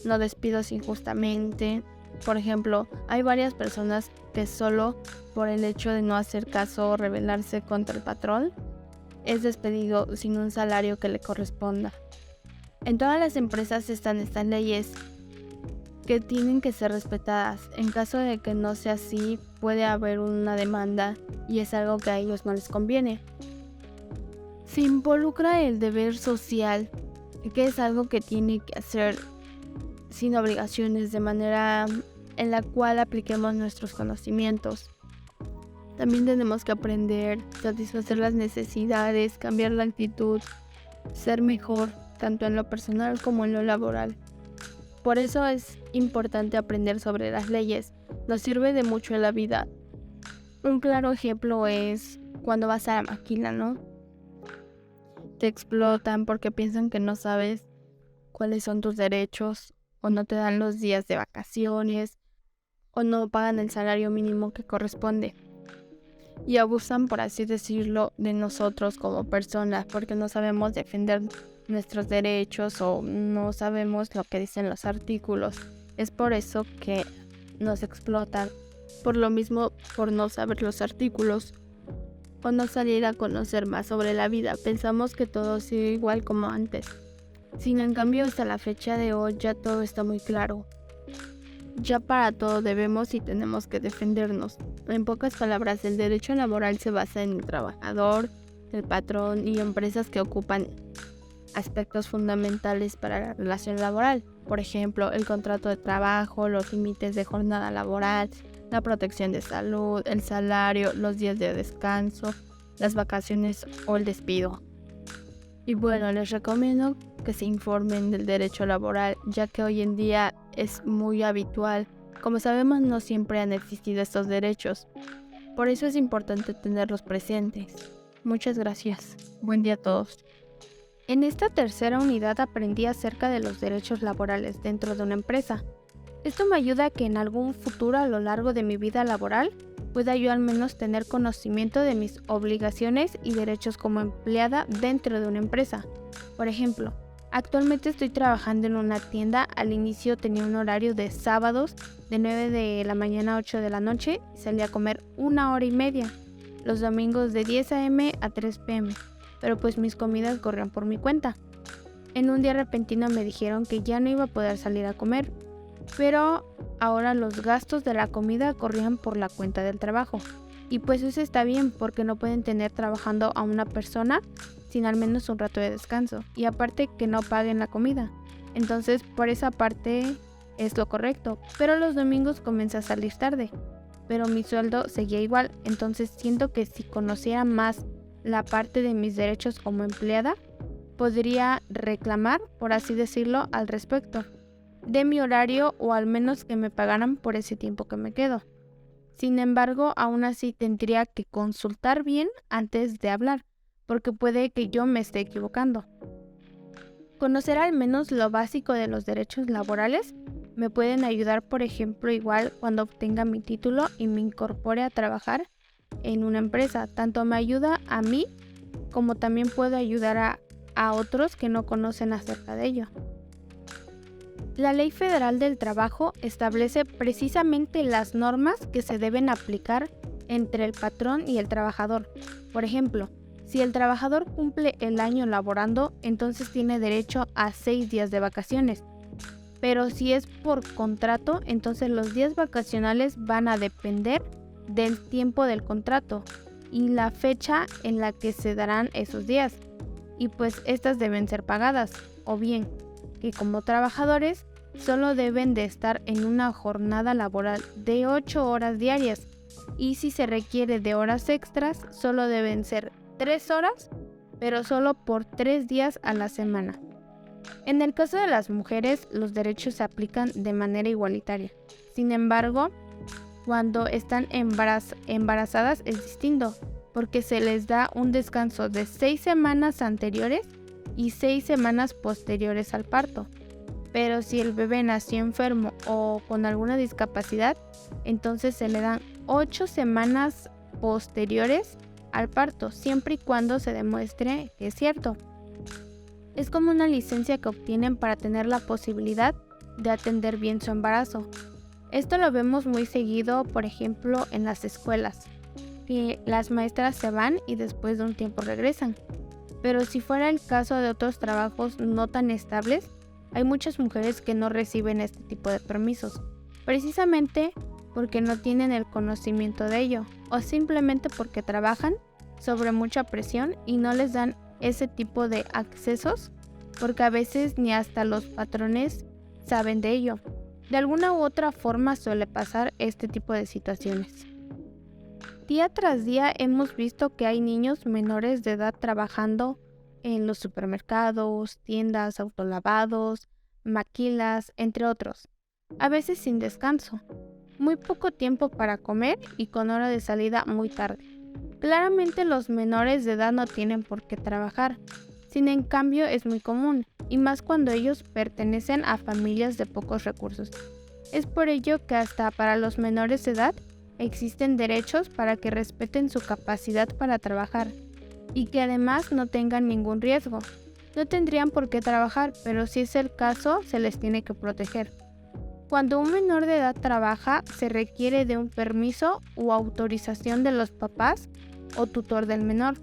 Speaker 4: no despidos injustamente. Por ejemplo, hay varias personas que solo por el hecho de no hacer caso o rebelarse contra el patrón, es despedido sin un salario que le corresponda. En todas las empresas están estas leyes que tienen que ser respetadas. En caso de que no sea así, puede haber una demanda y es algo que a ellos no les conviene. Se involucra el deber social, que es algo que tiene que hacer sin obligaciones, de manera en la cual apliquemos nuestros conocimientos. También tenemos que aprender, satisfacer las necesidades, cambiar la actitud, ser mejor, tanto en lo personal como en lo laboral. Por eso es importante aprender sobre las leyes, nos sirve de mucho en la vida. Un claro ejemplo es cuando vas a la maquila, ¿no? Te explotan porque piensan que no sabes cuáles son tus derechos, o no te dan los días de vacaciones, o no pagan el salario mínimo que corresponde. Y abusan, por así decirlo, de nosotros como personas porque no sabemos defender nuestros derechos o no sabemos lo que dicen los artículos. Es por eso que nos explotan, por lo mismo, por no saber los artículos o no salir a conocer más sobre la vida. Pensamos que todo sigue igual como antes. Sin en cambio, hasta la fecha de hoy ya todo está muy claro. Ya para todo debemos y tenemos que defendernos. En pocas palabras, el derecho laboral se basa en el trabajador, el patrón y empresas que ocupan aspectos fundamentales para la relación laboral. Por ejemplo, el contrato de trabajo, los límites de jornada laboral, la protección de salud, el salario, los días de descanso, las vacaciones o el despido. Y bueno, les recomiendo que se informen del derecho laboral, ya que hoy en día es muy habitual. Como sabemos, no siempre han existido estos derechos. Por eso es importante tenerlos presentes. Muchas gracias. Buen día a todos. En esta tercera unidad aprendí acerca de los derechos laborales dentro de una empresa. Esto me ayuda a que en algún futuro a lo largo de mi vida laboral pueda yo al menos tener conocimiento de mis obligaciones y derechos como empleada dentro de una empresa. Por ejemplo, actualmente estoy trabajando en una tienda. Al inicio tenía un horario de sábados de 9 de la mañana a 8 de la noche y salía a comer 1 hora y media. Los domingos de 10 a.m. a 3 p.m. Pero pues mis comidas corrían por mi cuenta. En un día repentino me dijeron que ya no iba a poder salir a comer, pero ahora los gastos de la comida corrían por la cuenta del trabajo. Y pues eso está bien porque no pueden tener trabajando a una persona sin al menos un rato de descanso. Y aparte que no paguen la comida. Entonces por esa parte es lo correcto. Pero los domingos comencé a salir tarde. Pero mi sueldo seguía igual. Entonces siento que si conociera más la parte de mis derechos como empleada, podría reclamar, por así decirlo, al respecto de mi horario o al menos que me pagaran por ese tiempo que me quedo. Sin embargo, aún así tendría que consultar bien antes de hablar, porque puede que yo me esté equivocando. Conocer al menos lo básico de los derechos laborales me pueden ayudar, por ejemplo, igual cuando obtenga mi título y me incorpore a trabajar en una empresa. Tanto me ayuda a mí como también puedo ayudar a a otros que no conocen acerca de ello. La Ley Federal del Trabajo establece precisamente las normas que se deben aplicar entre el patrón y el trabajador. Por ejemplo, si el trabajador cumple el año laborando, entonces tiene derecho a 6 días de vacaciones. Pero si es por contrato, entonces los días vacacionales van a depender del tiempo del contrato y la fecha en la que se darán esos días. Y pues estas deben ser pagadas, o bien que como trabajadores solo deben de estar en una jornada laboral de 8 horas diarias, y si se requiere de horas extras solo deben ser 3 horas, pero solo por 3 días a la semana. En el caso de las mujeres, los derechos se aplican de manera igualitaria. Sin embargo, cuando están embarazadas es distinto, porque se les da un descanso de 6 semanas anteriores y 6 semanas posteriores al parto. Pero si el bebé nació enfermo o con alguna discapacidad, entonces se le dan 8 semanas posteriores al parto, siempre y cuando se demuestre que es cierto. Es como una licencia que obtienen para tener la posibilidad de atender bien su embarazo. Esto lo vemos muy seguido, por ejemplo, en las escuelas, que las maestras se van y después de un tiempo regresan. Pero si fuera el caso de otros trabajos no tan estables, hay muchas mujeres que no reciben este tipo de permisos, precisamente porque no tienen el conocimiento de ello, o simplemente porque trabajan sobre mucha presión y no les dan ese tipo de accesos, porque a veces ni hasta los patrones saben de ello. De alguna u otra forma suele pasar este tipo de situaciones. Día tras día hemos visto que hay niños menores de edad trabajando en los supermercados, tiendas, autolavados, maquilas, entre otros, a veces sin descanso, muy poco tiempo para comer y con hora de salida muy tarde. Claramente los menores de edad no tienen por qué trabajar, sin en cambio es muy común, y más cuando ellos pertenecen a familias de pocos recursos. Es por ello que hasta para los menores de edad existen derechos para que respeten su capacidad para trabajar y que además no tengan ningún riesgo. No tendrían por qué trabajar, pero si es el caso, se les tiene que proteger. Cuando un menor de edad trabaja, se requiere de un permiso o autorización de los papás o tutor del menor,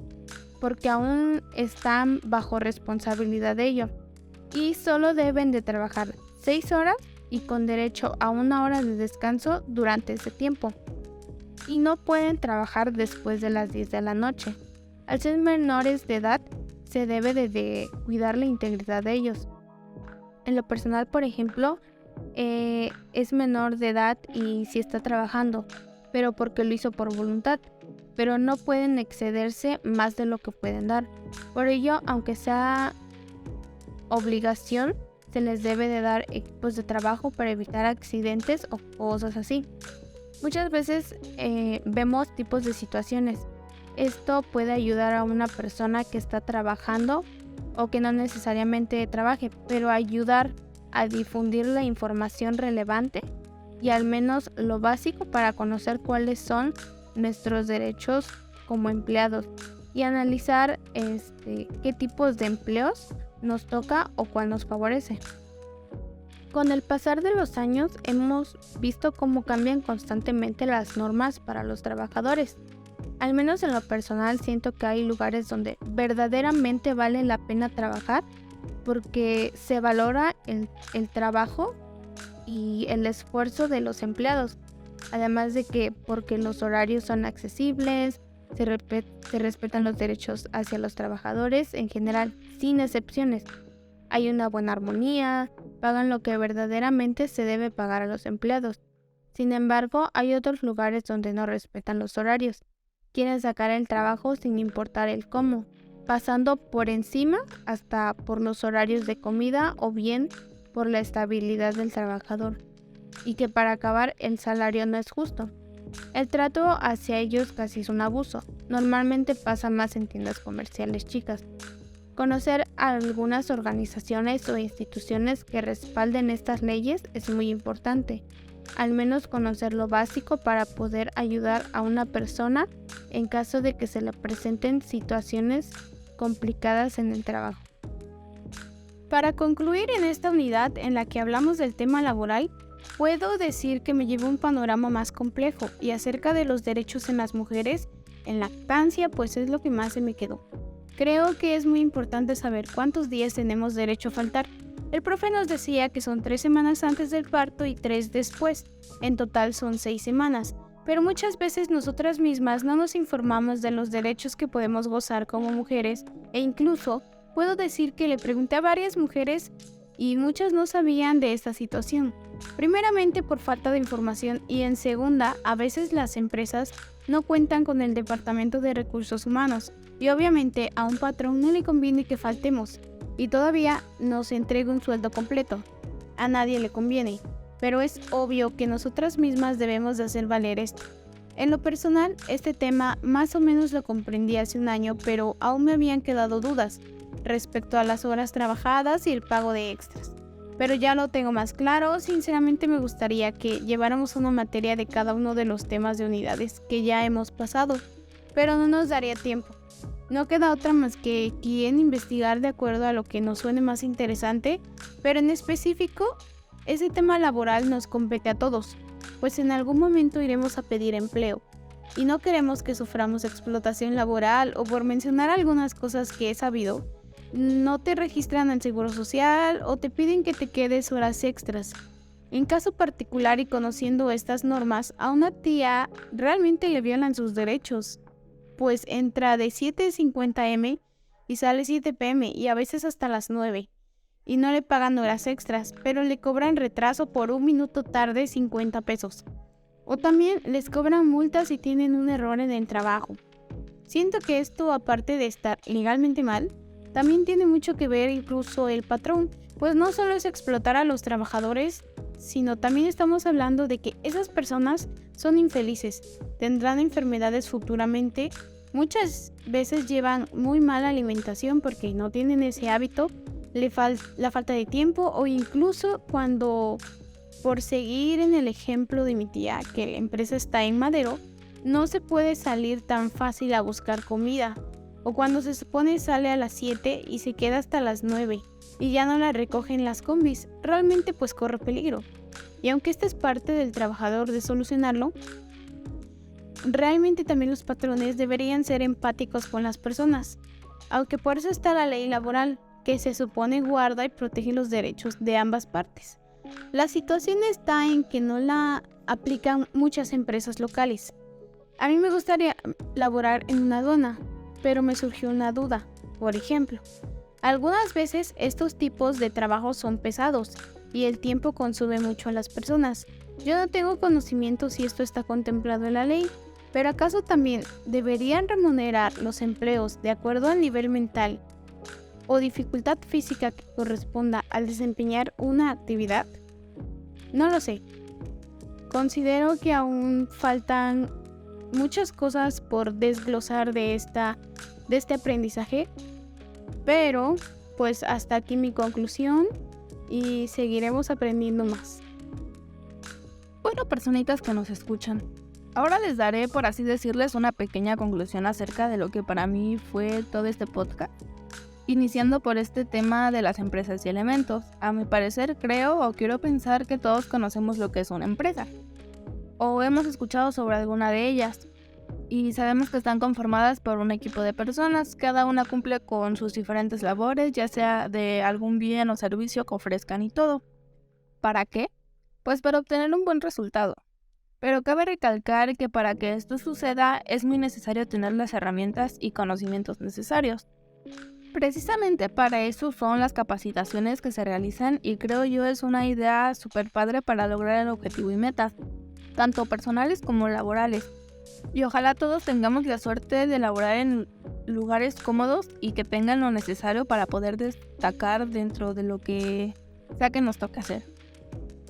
Speaker 4: porque aún están bajo responsabilidad de ello, y solo deben de trabajar 6 horas y con derecho a 1 hora de descanso durante ese tiempo, y no pueden trabajar después de las 10 de la noche. Al ser menores de edad, se debe de cuidar la integridad de ellos. En lo personal, por ejemplo, es menor de edad y sí está trabajando, pero porque lo hizo por voluntad, pero no pueden excederse más de lo que pueden dar. Por ello, aunque sea obligación, se les debe de dar equipos de trabajo para evitar accidentes o cosas así. Muchas veces vemos tipos de situaciones. Esto puede ayudar a una persona que está trabajando o que no necesariamente trabaje, pero ayudar a difundir la información relevante y al menos lo básico para conocer cuáles son nuestros derechos como empleados y analizar qué tipos de empleos nos toca o cuál nos favorece. Con el pasar de los años hemos visto cómo cambian constantemente las normas para los trabajadores. Al menos en lo personal siento que hay lugares donde verdaderamente vale la pena trabajar porque se valora el trabajo y el esfuerzo de los empleados. Además de que porque los horarios son accesibles, se respetan los derechos hacia los trabajadores en general, sin excepciones. Hay una buena armonía, pagan lo que verdaderamente se debe pagar a los empleados. Sin embargo, hay otros lugares donde no respetan los horarios. Quieren sacar el trabajo sin importar el cómo, pasando por encima hasta por los horarios de comida o bien por la estabilidad del trabajador. Y que para acabar el salario no es justo. El trato hacia ellos casi es un abuso. Normalmente pasa más en tiendas comerciales chicas. Conocer algunas organizaciones o instituciones que respalden estas leyes es muy importante. Al menos conocer lo básico para poder ayudar a una persona en caso de que se le presenten situaciones complicadas en el trabajo.
Speaker 1: Para concluir en esta unidad en la que hablamos del tema laboral, puedo decir que me llevo un panorama más complejo y acerca de los derechos en las mujeres en lactancia, pues es lo que más se me quedó. Creo que es muy importante saber cuántos días tenemos derecho a faltar. El profe nos decía que son 3 semanas antes del parto y 3 después. En total son 6 semanas. Pero muchas veces nosotras mismas no nos informamos de los derechos que podemos gozar como mujeres e incluso puedo decir que le pregunté a varias mujeres y muchas no sabían de esta situación. Primeramente por falta de información y en segunda, a veces las empresas no cuentan con el departamento de recursos humanos y obviamente a un patrón no le conviene que faltemos y todavía nos entregue un sueldo completo. A nadie le conviene, pero es obvio que nosotras mismas debemos de hacer valer esto. En lo personal, este tema más o menos lo comprendí hace un año, pero aún me habían quedado dudas respecto a las horas trabajadas y el pago de extras. Pero ya lo tengo más claro, sinceramente me gustaría que lleváramos una materia de cada uno de los temas de unidades que ya hemos pasado, pero no nos daría tiempo. No queda otra más que quien investigar de acuerdo a lo que nos suene más interesante, pero en específico, ese tema laboral nos compete a todos, pues en algún momento iremos a pedir empleo, y no queremos que suframos explotación laboral o por mencionar algunas cosas que he sabido, no te registran al Seguro Social o te piden que te quedes horas extras. En caso particular y conociendo estas normas, a una tía realmente le violan sus derechos, pues entra de 7:50 am y sale 7 p.m. y a veces hasta las 9, y no le pagan horas extras, pero le cobran retraso por 1 minuto tarde 50 pesos. O también les cobran multas si tienen un error en el trabajo. Siento que esto, aparte de estar legalmente mal, también tiene mucho que ver incluso el patrón, pues no solo es explotar a los trabajadores, sino también estamos hablando de que esas personas son infelices, tendrán enfermedades futuramente, muchas veces llevan muy mala alimentación porque no tienen ese hábito, la falta de tiempo o incluso cuando, por seguir en el ejemplo de mi tía, que la empresa está en Madero, no se puede salir tan fácil a buscar comida. O cuando se supone sale a las 7 y se queda hasta las 9 y ya no la recogen las combis, realmente pues corre peligro. Y aunque esta es parte del trabajador de solucionarlo, realmente también los patrones deberían ser empáticos con las personas. Aunque por eso está la ley laboral, que se supone guarda y protege los derechos de ambas partes. La situación está en que no la aplican muchas empresas locales. A mí me gustaría laborar en una aduana, pero me surgió una duda. Por ejemplo, algunas veces estos tipos de trabajos son pesados y el tiempo consume mucho a las personas. Yo no tengo conocimiento si esto está contemplado en la ley, pero ¿acaso también deberían remunerar los empleos de acuerdo al nivel mental o dificultad física que corresponda al desempeñar una actividad? No lo sé. Considero que aún faltan muchas cosas por desglosar de este aprendizaje, pero pues hasta aquí mi conclusión y seguiremos aprendiendo más.
Speaker 3: Bueno, personitas que nos escuchan, ahora les daré, por así decirles, una pequeña conclusión acerca de lo que para mí fue todo este podcast, iniciando por este tema de las empresas y elementos. A mi parecer, creo o quiero pensar que todos conocemos lo que es una empresa, o hemos escuchado sobre alguna de ellas, y sabemos que están conformadas por un equipo de personas, cada una cumple con sus diferentes labores, ya sea de algún bien o servicio que ofrezcan y todo. ¿Para qué? Pues para obtener un buen resultado. Pero cabe recalcar que para que esto suceda es muy necesario tener las herramientas y conocimientos necesarios. Precisamente para eso son las capacitaciones que se realizan y creo yo es una idea súper padre para lograr el objetivo y metas, tanto personales como laborales. Y ojalá todos tengamos la suerte de laborar en lugares cómodos y que tengan lo necesario para poder destacar dentro de lo que sea que nos toque hacer.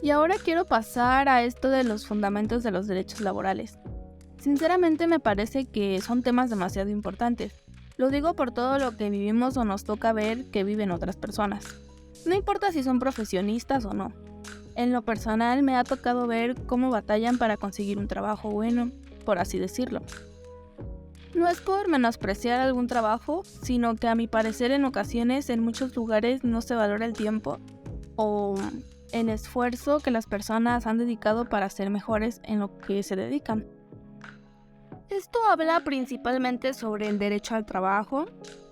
Speaker 3: Y ahora quiero pasar a esto de los fundamentos de los derechos laborales. Sinceramente me parece que son temas demasiado importantes. Lo digo por todo lo que vivimos o nos toca ver que viven otras personas. No importa si son profesionistas o no. En lo personal me ha tocado ver cómo batallan para conseguir un trabajo bueno, por así decirlo. No es por menospreciar algún trabajo, sino que a mi parecer en ocasiones en muchos lugares no se valora el tiempo o el esfuerzo que las personas han dedicado para ser mejores en lo que se dedican. Esto habla principalmente sobre el derecho al trabajo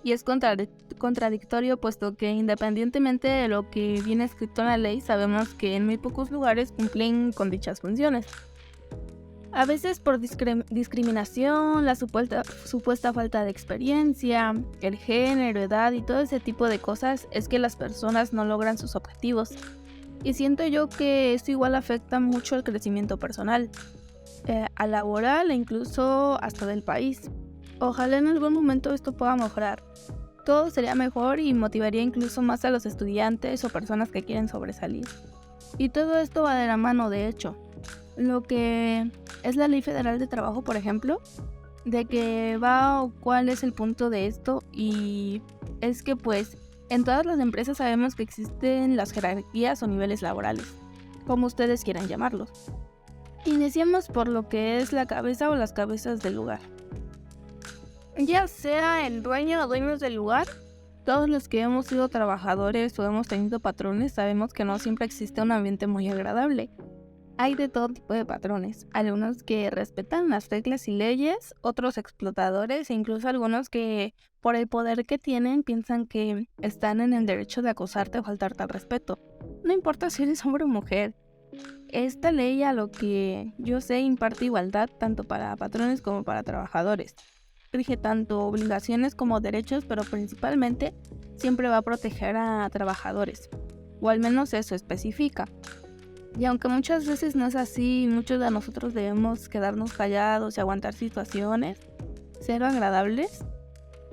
Speaker 3: y es contradictorio puesto que independientemente de lo que viene escrito en la ley, sabemos que en muy pocos lugares cumplen con dichas funciones. A veces por discriminación, la supuesta falta de experiencia, el género, edad y todo ese tipo de cosas es que las personas no logran sus objetivos. Y siento yo que esto igual afecta mucho el crecimiento personal, al laboral e incluso hasta del país. Ojalá en algún momento esto pueda mejorar. Todo sería mejor y motivaría incluso más a los estudiantes o personas que quieren sobresalir. Y todo esto va de la mano, de hecho. Lo que es la Ley Federal de Trabajo, por ejemplo, de que va o cuál es el punto de esto, y es que pues en todas las empresas sabemos que existen las jerarquías o niveles laborales, como ustedes quieran llamarlos. Iniciemos por lo que es la cabeza o las cabezas del lugar. Ya sea el dueño o dueños del lugar, todos los que hemos sido trabajadores o hemos tenido patrones sabemos que no siempre existe un ambiente muy agradable. Hay de todo tipo de patrones, algunos que respetan las reglas y leyes, otros explotadores e incluso algunos que por el poder que tienen piensan que están en el derecho de acosarte o faltarte al respeto. No importa si eres hombre o mujer. Esta ley, a lo que yo sé, imparte igualdad tanto para patrones como para trabajadores. Rige tanto obligaciones como derechos, pero principalmente siempre va a proteger a trabajadores, o al menos eso especifica. Y aunque muchas veces no es así, muchos de nosotros debemos quedarnos callados y aguantar situaciones cero agradables,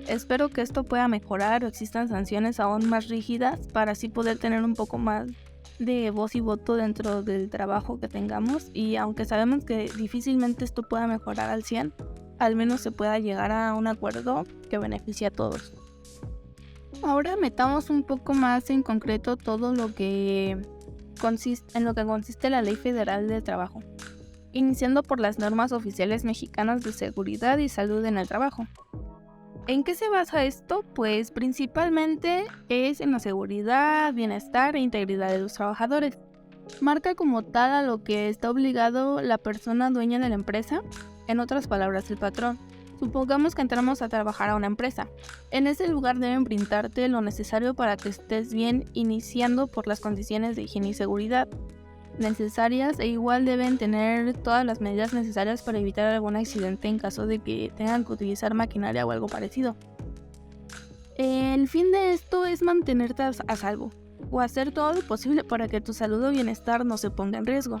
Speaker 3: espero que esto pueda mejorar o existan sanciones aún más rígidas para así poder tener un poco más de voz y voto dentro del trabajo que tengamos, y aunque sabemos que difícilmente esto pueda mejorar al 100%, al menos se pueda llegar a un acuerdo que beneficie a todos. Ahora metamos un poco más en concreto todo lo que consiste la Ley Federal del Trabajo, iniciando por las normas oficiales mexicanas de seguridad y salud en el trabajo. ¿En qué se basa esto? Pues principalmente es en la seguridad, bienestar e integridad de los trabajadores. Marca como tal a lo que está obligado la persona dueña de la empresa, en otras palabras el patrón. Supongamos que entramos a trabajar a una empresa. En ese lugar deben brindarte lo necesario para que estés bien, iniciando por las condiciones de higiene y seguridad necesarias, e igual deben tener todas las medidas necesarias para evitar algún accidente en caso de que tengan que utilizar maquinaria o algo parecido. El fin de esto es mantenerte a salvo o hacer todo lo posible para que tu salud o bienestar no se ponga en riesgo.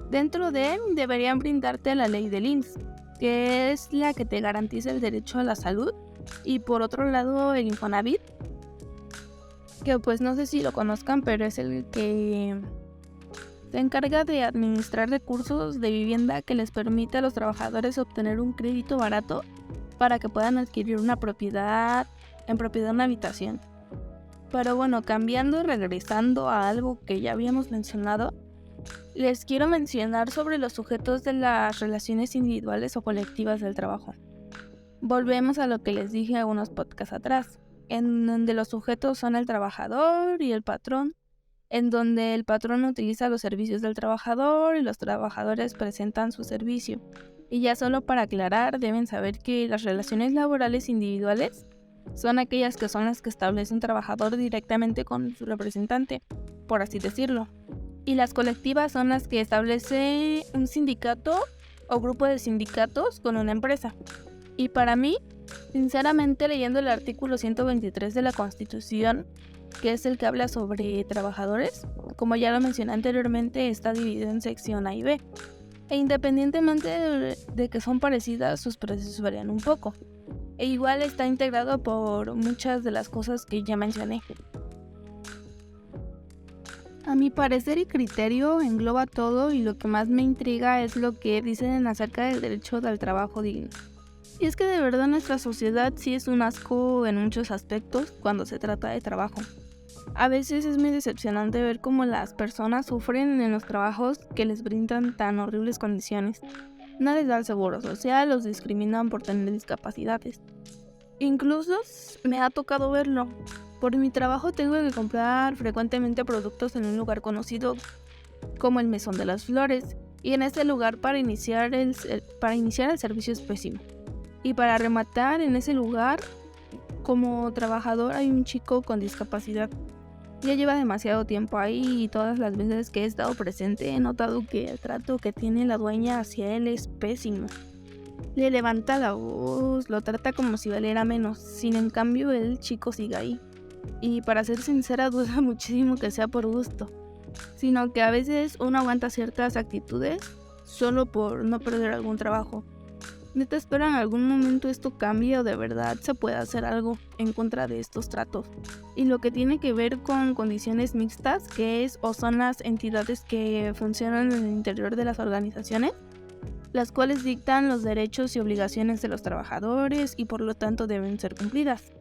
Speaker 3: Dentro de él deberían brindarte la ley del IMSS, que es la que te garantiza el derecho a la salud, y por otro lado el Infonavit, que pues no sé si lo conozcan, pero es el que se encarga de administrar recursos de vivienda que les permite a los trabajadores obtener un crédito barato para que puedan adquirir una propiedad una habitación. Pero bueno, cambiando y regresando a algo que ya habíamos mencionado, les quiero mencionar sobre los sujetos de las relaciones individuales o colectivas del trabajo. Volvemos a lo que les dije a unos podcasts atrás, en donde los sujetos son el trabajador y el patrón, en donde el patrón utiliza los servicios del trabajador y los trabajadores presentan su servicio. Y ya solo para aclarar, deben saber que las relaciones laborales individuales son aquellas que son las que establece un trabajador directamente con su representante, por así decirlo. Y las colectivas son las que establece un sindicato o grupo de sindicatos con una empresa. Y para mí, sinceramente, leyendo el artículo 123 de la Constitución, que es el que habla sobre trabajadores, como ya lo mencioné anteriormente, está dividido en sección A y B. E independientemente de que son parecidas, sus procesos varían un poco. E igual está integrado por muchas de las cosas que ya mencioné. A mi parecer y criterio engloba todo, y lo que más me intriga es lo que dicen acerca del derecho al trabajo digno. Y es que de verdad nuestra sociedad sí es un asco en muchos aspectos cuando se trata de trabajo. A veces es muy decepcionante ver cómo las personas sufren en los trabajos que les brindan tan horribles condiciones. no les da el seguro social, los discriminan por tener discapacidades. Incluso me ha tocado verlo. Por mi trabajo tengo que comprar frecuentemente productos en un lugar conocido como el Mesón de las Flores, y en este lugar para iniciar el servicio es pésimo. Y para rematar, en ese lugar, como trabajador hay un chico con discapacidad. Ya lleva demasiado tiempo ahí y todas las veces que he estado presente he notado que el trato que tiene la dueña hacia él es pésimo. Le levanta la voz, lo trata como si valiera menos, sin en cambio el chico sigue ahí. Y para ser sincera, duda muchísimo que sea por gusto, sino que a veces uno aguanta ciertas actitudes solo por no perder algún trabajo. Neta, espero en algún momento esto cambie o de verdad se pueda hacer algo en contra de estos tratos. Y lo que tiene que ver con condiciones mixtas, que es o son las entidades que funcionan en el interior de las organizaciones, las cuales dictan los derechos y obligaciones de los trabajadores y por lo tanto deben ser cumplidas.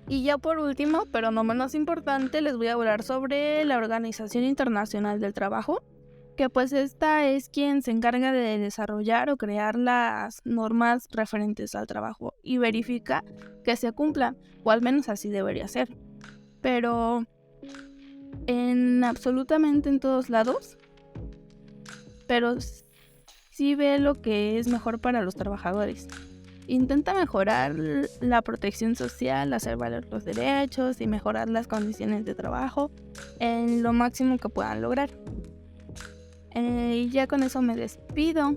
Speaker 3: Y ya por último, pero no menos importante, les voy a hablar sobre la Organización Internacional del Trabajo, que pues esta es quien se encarga de desarrollar o crear las normas referentes al trabajo y verifica que se cumplan, o al menos así debería ser. Pero absolutamente en todos lados, pero sí ve lo que es mejor para los trabajadores. Intenta mejorar la protección social, hacer valer los derechos y mejorar las condiciones de trabajo en lo máximo que puedan lograr. Y ya con eso me despido.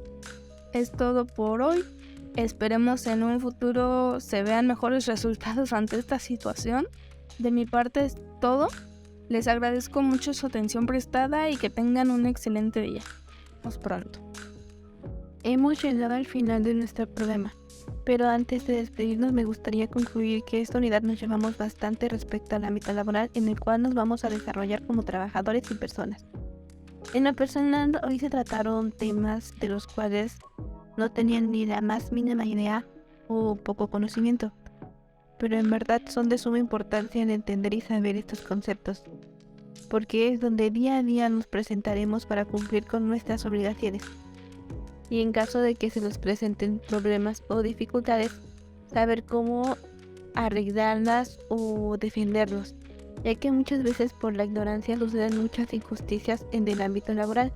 Speaker 3: Es todo por hoy. Esperemos en un futuro se vean mejores resultados ante esta situación. De mi parte es todo. Les agradezco mucho su atención prestada y que tengan un excelente día. Nos vemos pronto.
Speaker 4: Hemos llegado al final de nuestro programa, pero antes de despedirnos me gustaría concluir que esta unidad nos llevamos bastante respecto al ámbito laboral en el cual nos vamos a desarrollar como trabajadores y personas. En lo personal, hoy se trataron temas de los cuales no tenían ni la más mínima idea o poco conocimiento, pero en verdad son de suma importancia en entender y saber estos conceptos, porque es donde día a día nos presentaremos para cumplir con nuestras obligaciones. Y en caso de que se nos presenten problemas o dificultades, saber cómo arreglarlas o defenderlos, ya que muchas veces por la ignorancia suceden muchas injusticias en el ámbito laboral.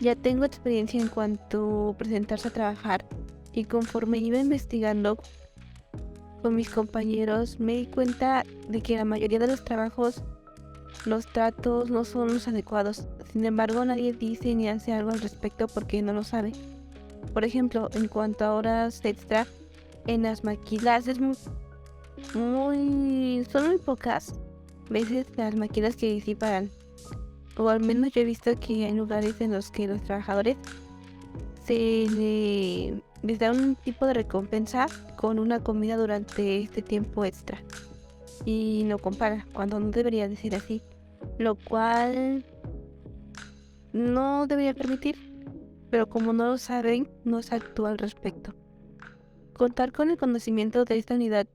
Speaker 4: Ya tengo experiencia en cuanto a presentarse a trabajar y conforme iba investigando con mis compañeros me di cuenta de que la mayoría de los trabajos, los tratos no son los adecuados. Sin embargo, nadie dice ni hace algo al respecto porque no lo sabe. Por ejemplo, en cuanto a horas extra, en las maquilas son muy pocas veces las maquilas que sí pagan. O al menos yo he visto que hay lugares en los que los trabajadores les da un tipo de recompensa con una comida durante este tiempo extra. Y no compara, cuando no debería de ser así, lo cual no debería permitir, pero como no lo saben, no se actúa al respecto. Contar con el conocimiento de esta unidad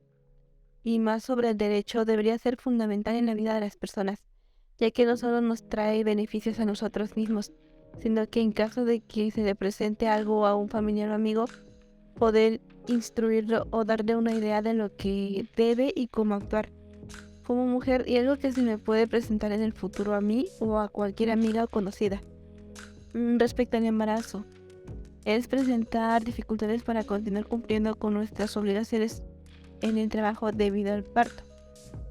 Speaker 4: y más sobre el derecho debería ser fundamental en la vida de las personas, ya que no solo nos trae beneficios a nosotros mismos, sino que en caso de que se le presente algo a un familiar o amigo, poder instruirlo o darle una idea de lo que debe y cómo actuar. Como mujer, y algo que se me puede presentar en el futuro a mí o a cualquier amiga o conocida. Respecto al embarazo, es presentar dificultades para continuar cumpliendo con nuestras obligaciones en el trabajo debido al parto.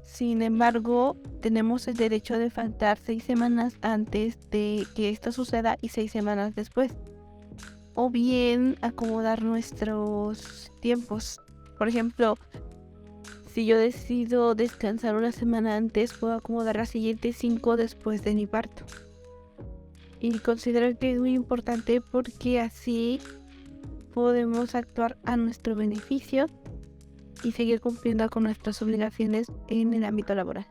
Speaker 4: Sin embargo, tenemos el derecho de faltar 6 semanas antes de que esto suceda y 6 semanas después. O bien acomodar nuestros tiempos. Por ejemplo, si yo decido descansar una semana antes, puedo acomodar las siguientes 5 después de mi parto. Y considero que es muy importante porque así podemos actuar a nuestro beneficio y seguir cumpliendo con nuestras obligaciones en el ámbito laboral.